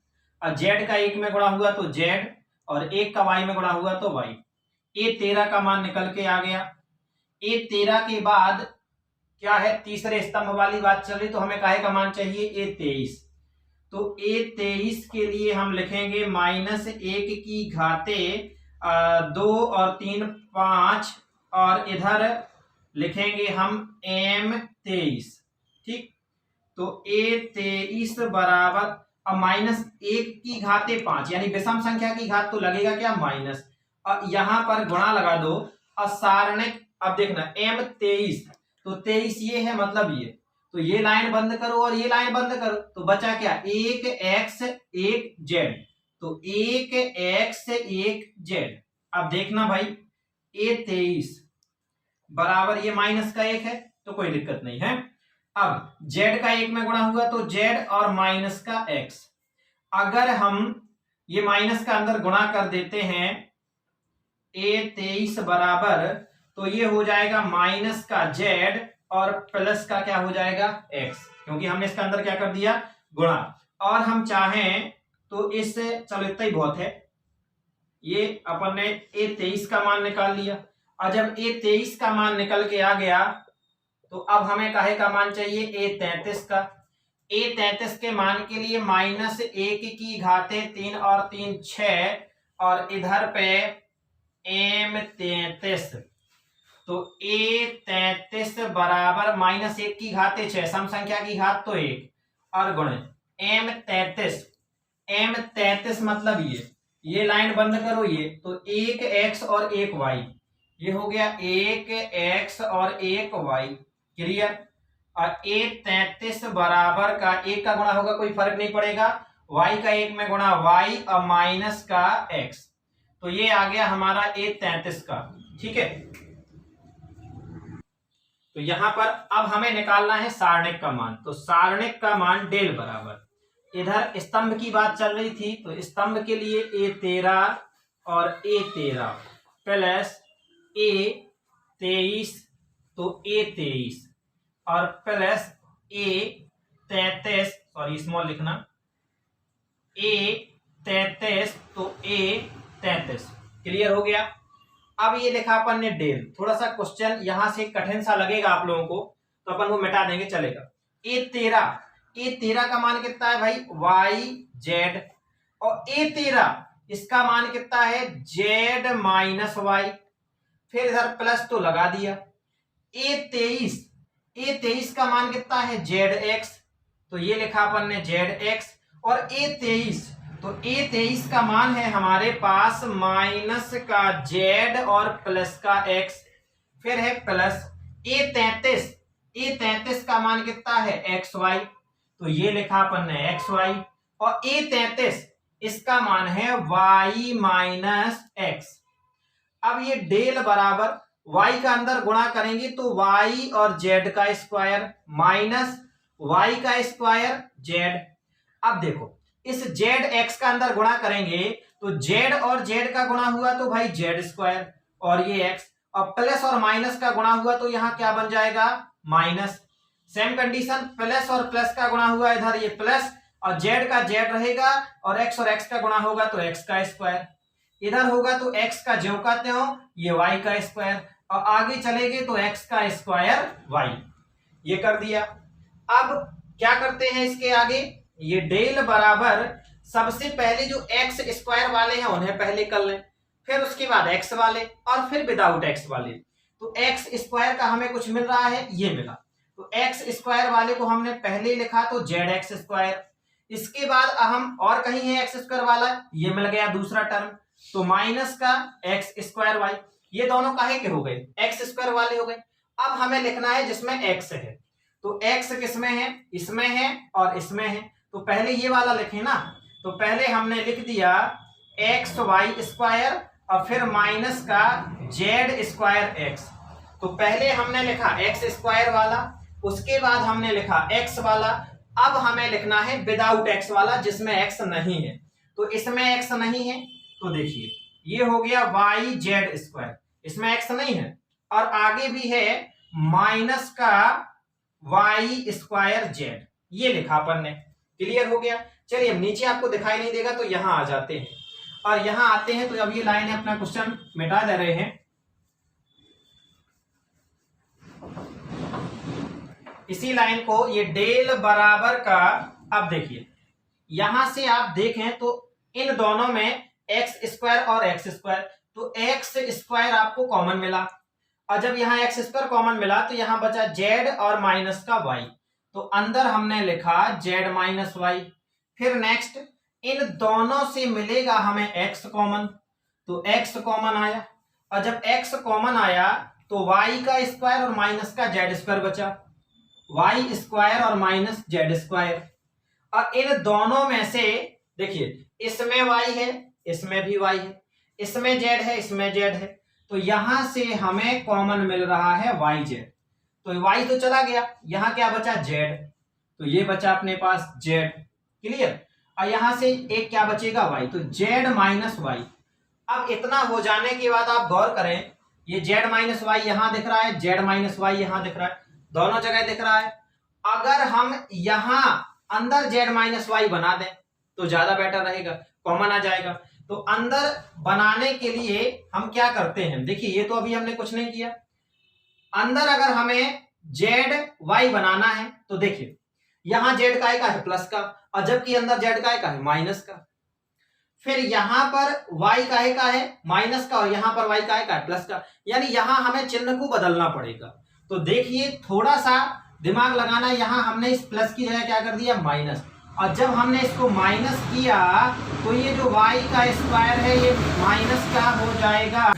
और Z का 1 में गुणा हुआ तो Z, और 1 का Y में गुणा हुआ तो Y। A13 का मान निकल के आ गया। A13 के बाद क्या है, तीसरे स्तंभ वाली बात चल रही, तो हमें काहे का मान चाहिए, A23। तो A23 के लिए हम लिखेंगे -1 की घाते 2 और 3 5, और इधर लिखेंगे हम M23। ठीक, तो A23 बराबर, अब -1 की घाते 5 यानी विषम संख्या की घात, तो लगेगा क्या, माइनस, और यहां पर गुणा लगा दो और सारणिक। अब देखना M23, तो 23 ये है, मतलब ये, तो ये लाइन बंद करो और ये लाइन बंद करो, तो बचा क्या, 1 X 1 Z, तो 1 X 1 Z। अब देखना भाई, A23 बराबर ये माइनस का 1 है, तो कोई दिक्कत नहीं है। अब Z का 1 में गुणा हुआ तो Z और माइनस का X। अगर हम ये माइनस का अंदर गुणा कर देते हैं, A23 बराबर, तो ये हो जाएगा माइनस का Z और प्लस का क्या हो जाएगा, X, क्योंकि हमने इसका अंदर क्या कर दिया, गुणा। और हम चाहें तो इससे, चलो इतना ही बहुत है, ये अपन ने A23 का मान निकाल लिया। और जब A23 का मान निकल के आ गया, तो अब हमें काहे का मान चाहिए, A33 का। A33 के मान के लिए -1 की घाते 3 और 3 6, और इधर पे M33, तो A33 बराबर -1 की घाते 6, सम संख्या की घात तो 1, और गुणे M33। M33 मतलब ये लाइन बंद करो, ये तो 1 X और 1 Y, ये हो गया 1 X और 1 Y। क्लियर? और A33 बराबर का 1 का गुणा होगा, कोई फर्क नहीं पड़ेगा, Y का 1 में गुणा Y और माइनस का X, तो ये आ गया हमारा A33 का। ठीक है, तो यहां पर अब हमें निकालना है सारणिक का मान। तो सारणिक का मान डेल बराबर, इधर स्तंभ की बात चल रही थी, तो स्तंभ के लिए A13 और A13 प्लस ए 23 तो ए 23 और प्लस ए 33, सॉरी स्मॉल लिखना, ए 33 तो ए 33। क्लियर हो गया। अब ये लिखा अपन ने डेल, थोड़ा सा क्वेश्चन यहां से कठिन सा लगेगा आप लोगों को, तो अपन वो मिटा देंगे, चलेगा। ए13 का मान कितना है भाई, वाई जेड, और ए13 इसका मान कितना है, जेड माइनस वाई, फिर इधर प्लस तो लगा दिया। ए23 का मान कितना है, जेड एक्स, तो ये लिखा अपन ने जेड एक्स, और ए23 का मान है हमारे पास माइनस का जेड और प्लस का एक्स, फिर है प्लस ए33 का मान कितना है, एक्स वाई, तो ये लिखा अपन ने एक्स वाई, और ए33 इसका मान है वाई माइनस एक्स। अब ये डेल बराबर y का अंदर गुणा करेंगे तो y और z का स्क्वायर माइनस y का स्क्वायर z। अब देखो इस zx का अंदर गुणा करेंगे तो z और z का गुणा हुआ तो भाई z स्क्वायर और ये x, और प्लस और माइनस का गुणा हुआ तो यहाँ क्या बन जाएगा, माइनस। सेम कंडीशन, प्लस और प्लस का गुणा हुआ इधर ये प्लस, और z का z रहेगा, और x का गुणा होगा तो x का स्क्वायर, इधर होगा तो x का ज्यों का त्यों, ये y का स्क्वायर, और आगे चलेंगे तो x का स्क्वायर y। ये कर दिया। अब क्या करते हैं इसके आगे, ये डेल बराबर सबसे पहले जो x स्क्वायर वाले हैं उन्हें पहले कर लें, फिर उसके बाद x वाले, और फिर विदाउट x वाले। तो x स्क्वायर का हमें कुछ मिल रहा है, ये मिला, तो x स्क्वायर वाले को हमने पहले लिखा तो zx स्क्वायर, इसके बाद हम और कहीं है x स्क्वायर वाला, ये मिल गया दूसरा टर्म, तो माइनस का एक्स स्क्वायर वाई, ये दोनों काहे के हो गए, एक्स स्क्वायर वाले हो गए। अब हमें लिखना है जिसमें एक्स है, तो एक्स किसमें है, इसमें है और इसमें है, तो पहले ये वाला लिखे ना, तो पहले हमने लिख दिया एक्स वाई स्क्वायर और फिर माइनस का जेड स्क्वायर एक्स। तो पहले हमने लिखा एक्स स्क्वायर वाला, उसके बाद हमने लिखा एक्स वाला, अब हमें लिखना है विदाउट एक्स वाला जिसमें एक्स नहीं है। तो इसमें एक्स नहीं है तो देखिए ये हो गया वाई जेड स्क्वायर, इसमें एक्स नहीं है, और आगे भी है माइनस का वाई स्क्वायर जेड, ये लिखा अपन ने। क्लियर हो गया। चलिए अब नीचे आपको दिखाई नहीं देगा तो यहां आ जाते हैं, और यहां आते हैं तो अब ये लाइन अपना क्वेश्चन मिटा दे रहे हैं। इसी लाइन को ये डेल बराबर का, अब देखिए यहां से आप देखें तो इन दोनों में एक्स स्क्वायर और एक्स स्क्वायर, तो एक्स स्क्वायर आपको कॉमन मिला, और जब यहाँ एक्स स्क्वायर कॉमन मिला तो यहाँ बचा जेड और माइनस का वाई, तो अंदर हमने लिखा जेड माइनस वाई। फिर नेक्स्ट इन दोनों से मिलेगा हमें एक्स कॉमन, तो एक्स कॉमन आया, और जब एक्स कॉमन आया तो वाई का स्क्वायर और माइनस का जेड स्क्वायर बचा, वाई स्क्वायर और माइनस जेड स्क्वायर। और इन दोनों में से देखिए इसमें वाई है, इसमें भी वाई है, इसमें जेड है, इसमें जेड है, तो यहां से हमें कॉमन मिल रहा है वाई जेड, तो वाई तो चला गया, यहां क्या बचा जेड, तो ये बचा अपने पास जेड। क्लियर। और यहां से एक क्या बचेगा वाई, तो जेड माइनस वाई। अब इतना हो जाने के बाद आप गौर करें, ये जेड माइनस वाई यहां दिख रहा है, जेड माइनस वाई यहां दिख रहा है, दोनों जगह दिख रहा है। अगर हम यहां अंदर जेड माइनस वाई बना दें तो ज्यादा बेटर रहेगा, कॉमन आ जाएगा। तो अंदर बनाने के लिए हम क्या करते हैं, देखिए ये तो अभी हमने कुछ नहीं किया, अंदर अगर हमें जेड वाई बनाना है तो देखिए यहां जेड का है प्लस का, और जबकि अंदर जेड का है माइनस का, फिर यहां पर वाई का है माइनस का, और यहां पर वाई का है प्लस का, यानी यहां हमें चिन्ह को बदलना पड़ेगा। तो देखिए थोड़ा सा दिमाग लगाना, यहां हमने इस प्लस की जगह क्या कर दिया माइनस, और जब हमने इसको माइनस किया तो ये जो y का स्क्वायर है ये माइनस का हो जाएगा।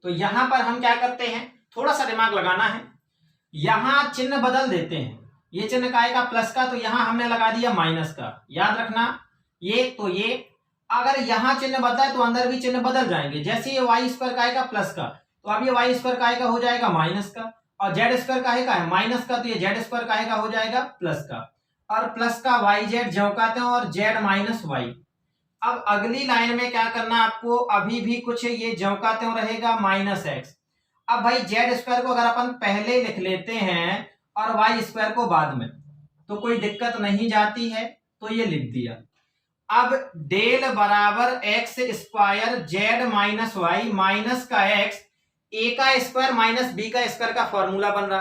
तो यहां पर हम क्या करते हैं, थोड़ा सा दिमाग लगाना है, यहां चिन्ह बदल देते हैं, ये चिन्ह का आएगा प्लस का, तो यहां हमने लगा दिया माइनस का, याद रखना ये, तो ये अगर यहां चिन्ह बदला है तो अंदर भी चिन्ह बदल जाएंगे। जैसे ये वाई स्क्वायर का आएगा प्लस का, तो अब ये वाई स्क्वायर का आएगा हो जाएगा माइनस का, और जेड स्क्वायर का है माइनस का, तो ये जेड स्क्वायर का आएगा हो जाएगा प्लस का, और प्लस का वाई जेड ज्यों का त्यों, और जेड माइनस वाई। अब अगली लाइन में क्या करना है आपको, अभी भी कुछ ये ज्यों का त्यों रहेगा -x। अब भाई जेड स्क्वायर को अगर अपन पहले लिख लेते हैं और वाई स्क्वायर को बाद में, तो कोई दिक्कत नहीं जाती है, तो ये लिख दिया। अब डेल बराबर x square z minus y minus का एक्स, ए का स्क्वायर माइनस बी का स्क्वायर का फॉर्मूला बन रहा।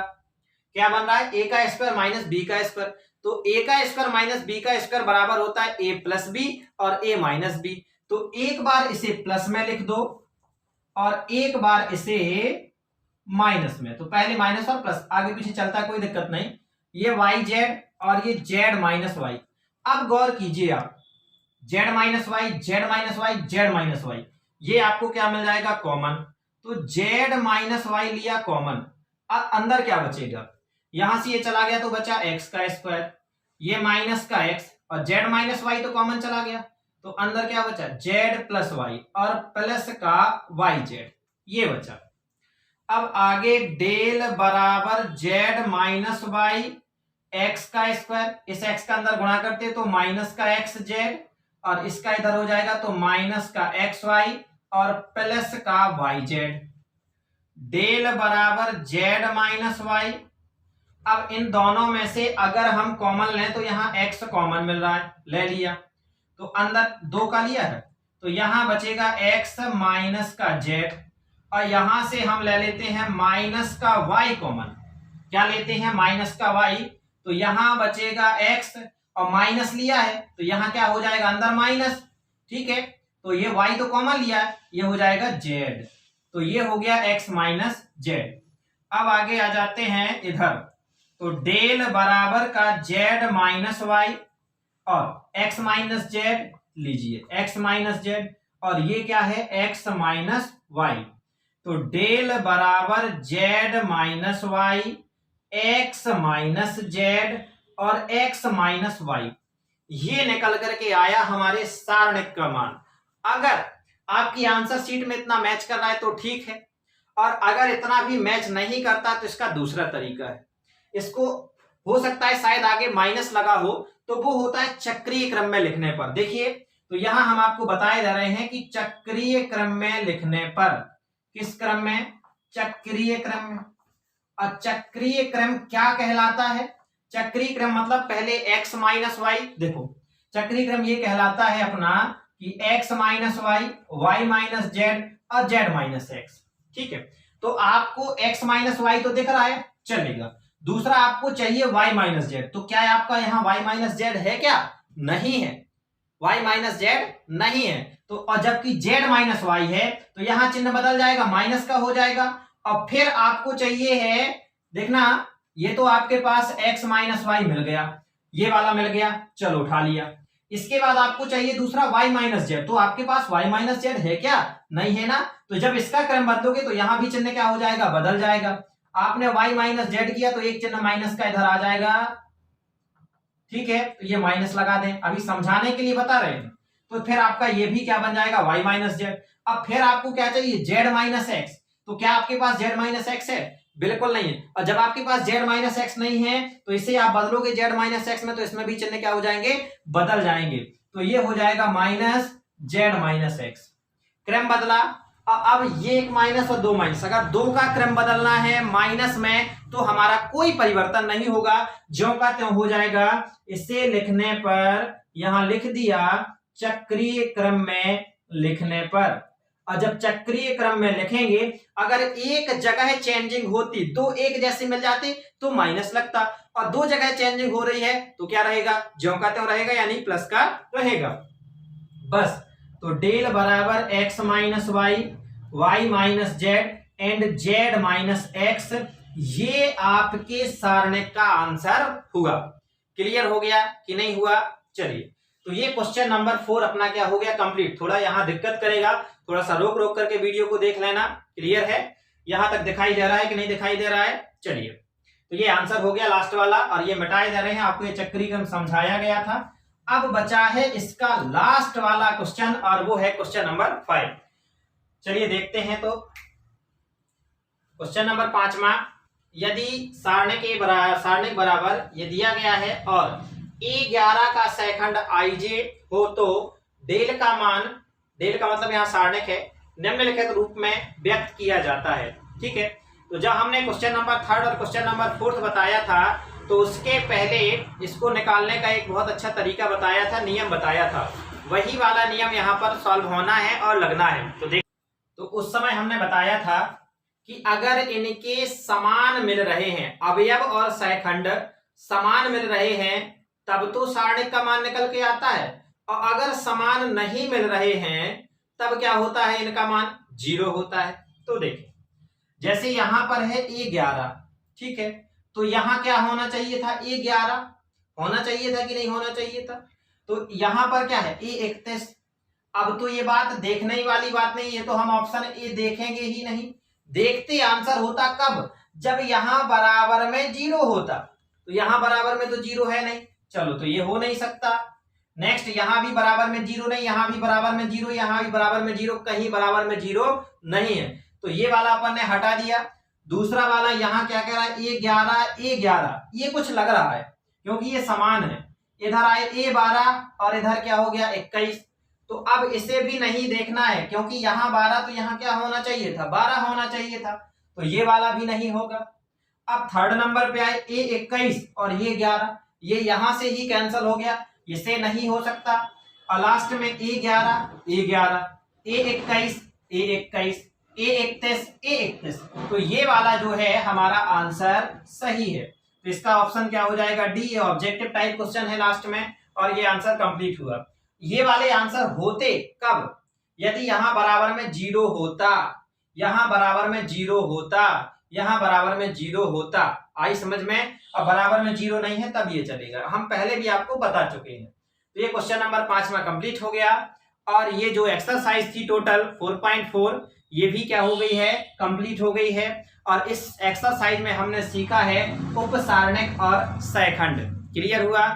क्या बन रहा है, ए का स्क्वायर माइनस बी का स्क्वायर। तो ए का स्क्वायर माइनस बी का स्क्वायर बराबर होता है ए प्लस बी और ए माइनस बी। तो एक बार इसे प्लस में लिख दो और एक बार इसे माइनस में। तो पहले माइनस और प्लस, आगे पीछे चलता है कोई दिक्कत नहीं। ये वाई जेड और ये जेड माइनस वाई। अब गौर कीजिए आप, z minus y, z minus y, z minus y, ये आपको क्या मिल जाएगा, कॉमन। तो जेड माइनस वाई लिया कॉमन। अब अंदर क्या बचेगा, यहां से ये चला गया तो बचा एक्स का स्क्वायर, ये माइनस का एक्स और जेड माइनस वाई तो कॉमन चला गया, तो अंदर क्या बचा, जेड प्लस वाई और प्लस का वाई जेड, ये बचा। अब आगे डेल बराबर जेड माइनस वाई एक्स का स्क्वायर, इस एक्स का अंदर गुणा करते तो माइनस का एक्स जेड और इसका इधर हो जाएगा तो माइनस का एक्स वाई और प्लस का वाई जेड। डेल बराबर जेड माइनस वाई। अब इन दोनों में से अगर हम कॉमन लें तो यहां x कॉमन मिल रहा है, ले लिया तो अंदर 2 का लिया है, तो यहां बचेगा x माइनस का z और यहां से हम ले लेते हैं माइनस का y कॉमन। क्या लेते हैं, माइनस का y, तो यहां बचेगा x और माइनस लिया है तो यहां क्या हो जाएगा, अंदर माइनस। ठीक है, तो ये y तो कॉमन लिया है, ये हो जाएगा z, तो ये हो गया x माइनस z। अब आगे आ जाते हैं इधर, तो डेल बराबर का z माइनस वाई और x माइनस जेड लीजिए, x माइनस जेड और ये क्या है, x माइनस वाई। तो डेल बराबर z minus y x minus z और x माइनस वाई, ये निकल करके आया हमारे सारणिक का मान। अगर आपकी आंसर शीट में इतना मैच कर रहा है तो ठीक है, और अगर इतना भी मैच नहीं करता तो इसका दूसरा तरीका है। इसको हो सकता है शायद आगे माइनस लगा हो, तो वो होता है चक्रीय क्रम में लिखने पर। देखिए, तो यहां हम आपको बताए जा रहे हैं कि चक्रीय क्रम में लिखने पर, किस क्रम में, चक्रीय क्रम में। और चक्रीय क्रम क्या कहलाता है, चक्रीय क्रम मतलब पहले x माइनस वाई, देखो चक्रीय क्रम ये कहलाता है अपना कि x minus y, y minus z और जेड माइनस एक्स। ठीक है, तो आपको x माइनस वाई तो दिख रहा है, चलेगा। दूसरा आपको चाहिए y माइनस जेड, तो क्या है आपका यहाँ y माइनस जेड है, क्या नहीं है, y माइनस जेड नहीं है। तो और जबकि z माइनस वाई है तो यहां चिन्ह बदल जाएगा, माइनस का हो जाएगा। और फिर आपको चाहिए है, देखना ये तो आपके पास x माइनस वाई मिल गया, ये वाला मिल गया, चलो उठा लिया। इसके बाद आपको चाहिए दूसरा y माइनस जेड, तो आपके पास y माइनस जेड है क्या, नहीं है ना। तो जब इसका क्रम बदलोगे तो यहां भी चिन्ह क्या हो जाएगा, बदल जाएगा। आपने y माइनस जेड किया तो एक चिन्ह माइनस का इधर आ जाएगा। ठीक है, तो ये माइनस लगा दें, अभी समझाने के लिए बता रहे हैं। तो फिर आपका ये भी क्या बन जाएगा, y माइनस जेड। अब फिर आपको क्या चाहिए, z माइनस एक्स, तो क्या आपके पास z माइनस एक्स है, बिल्कुल नहीं है। और जब आपके पास z माइनस एक्स नहीं है तो इसे आप बदलोगे z माइनस एक्स में, तो इसमें भी चिन्ह क्या हो जाएंगे, बदल जाएंगे। तो ये हो जाएगा माइनस z माइनस एक्स, क्रम बदला। अब ये एक माइनस और 2 माइनस, अगर 2 का क्रम बदलना है माइनस में तो हमारा कोई परिवर्तन नहीं होगा, ज्यों का त्यों हो जाएगा। इसे लिखने पर यहां लिख दिया चक्रीय क्रम में लिखने पर। और जब चक्रीय क्रम में लिखेंगे, अगर एक जगह चेंजिंग होती, 2 एक जैसे मिल जाते तो माइनस लगता, और 2 जगह चेंजिंग हो रही है तो क्या रहेगा, ज्यों का त्यों रहेगा, यानी प्लस का रहेगा बस। तो डेल बराबर x minus y, y minus z and z minus x, ये आपके सारणिक का आंसर हुआ। क्लियर हो गया कि नहीं हुआ, चलिए। तो ये क्वेश्चन नंबर 4 अपना क्या हो गया, कंप्लीट। थोड़ा यहां दिक्कत करेगा, थोड़ा सा रोक रोक करके वीडियो को देख लेना। क्लियर है, यहां तक दिखाई दे रहा है कि नहीं दिखाई दे रहा है, चलिए। तो ये आंसर हो गया लास्ट वाला, और ये मिटाए जा रहे हैं, आपको ये चक्रीय क्रम समझाया गया था। अब बचा है इसका लास्ट वाला क्वेश्चन, और वो है क्वेश्चन नंबर 5। चलिए देखते हैं। तो क्वेश्चन नंबर 5वां, यदि सारणिक बराबर ये दिया गया है और a11 का सेकंड ij हो तो डेल का मान, डेल का मतलब यहाँ सारणिक है, निम्नलिखित रूप में व्यक्त किया जाता है। ठीक है, तो जब हमने क्वेश्चन नंबर 3 और क्वेश्चन नंबर 4 बताया था तो उसके पहले इसको निकालने का एक बहुत अच्छा तरीका बताया था, नियम बताया था। वही वाला नियम यहाँ पर सॉल्व होना है और लगना है। तो देख, तो उस समय हमने बताया था कि अगर इनके समान मिल रहे हैं, अवयव और सहखंड समान मिल रहे हैं, तब तो सारणिक का मान निकल के आता है। और अगर समान नहीं मिल रहे हैं तब क्या होता है, इनका मान 0 होता है। तो देखिए, जैसे यहां पर है A11, ठीक है, तो यहां क्या होना चाहिए था, A11 होना चाहिए था कि नहीं होना चाहिए था। तो यहां पर क्या है, A31। अब तो ये बात देखने ही वाली बात नहीं है, तो हम ऑप्शन ए देखेंगे ही नहीं। देखते आंसर होता कब, जब यहां बराबर में 0 होता। तो यहां बराबर में तो 0 है नहीं, चलो तो ये हो नहीं सकता। नेक्स्ट, यहां भी बराबर में 0 नहीं, यहां भी बराबर में 0, यहां भी बराबर में 0, कहीं बराबर में 0 नहीं है, तो ये वाला अपन ने हटा दिया। दूसरा वाला यहाँ क्या कह रहा है, A11, ये कुछ लग रहा है क्योंकि ये समान है। इधर आए A12 और इधर क्या हो गया 21, तो अब इसे भी नहीं देखना है क्योंकि यहाँ 12 तो यहाँ क्या होना चाहिए था, 12 होना चाहिए था, तो ये वाला भी नहीं होगा। अब थर्ड नंबर पे आए A21 और ये 11, ये यहां से ही कैंसिल हो गया, इसे नहीं हो सकता। और लास्ट में A11, A21, A31, तो ये वाला जो है हमारा आंसर सही है। तो इसका ऑप्शन क्या हो जाएगा, डी। ये ऑब्जेक्टिव टाइप क्वेश्चन है लास्ट में और ये आंसर कंप्लीट हुआ। ये वाले आंसर होते कब, यदि यहां बराबर में 0 होता, यहां बराबर में 0 होता, यहां बराबर में 0 होता। आई समझ में। अब बराबर में 0 नहीं है तब ये चलेगा, हम पहले भी आपको बता चुके हैं। तो ये क्वेश्चन नंबर 5 में कंप्लीट हो गया और ये जो एक्सरसाइज थी टोटल 4.4, ये भी क्या हो गई है, कंप्लीट हो गई है। और इस एक्सरसाइज में हमने सीखा है उपसारणिक और सहखंड। क्लियर हुआ।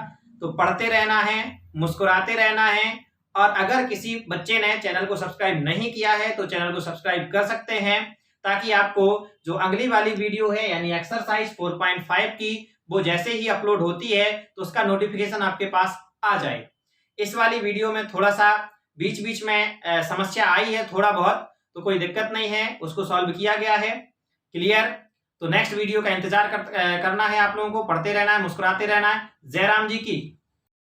तो पढ़ते रहना है, मुस्कुराते रहना है। और अगर किसी बच्चे ने चैनल को सब्सक्राइब नहीं किया है तो चैनल को सब्सक्राइब कर सकते हैं, ताकि आपको जो अगली वाली वीडियो है यानी एक्सरसाइज 4.5 की, वो जैसे ही अपलोड होती है तो उसका नोटिफिकेशन आपके पास आ जाए। इस वाली वीडियो में थोड़ा सा बीच बीच में समस्या आई है थोड़ा बहुत, तो कोई दिक्कत नहीं है, उसको सॉल्व किया गया है। क्लियर। तो नेक्स्ट वीडियो का इंतजार करना है आप लोगों को, पढ़ते रहना है, मुस्कुराते रहना है। जय राम जी की।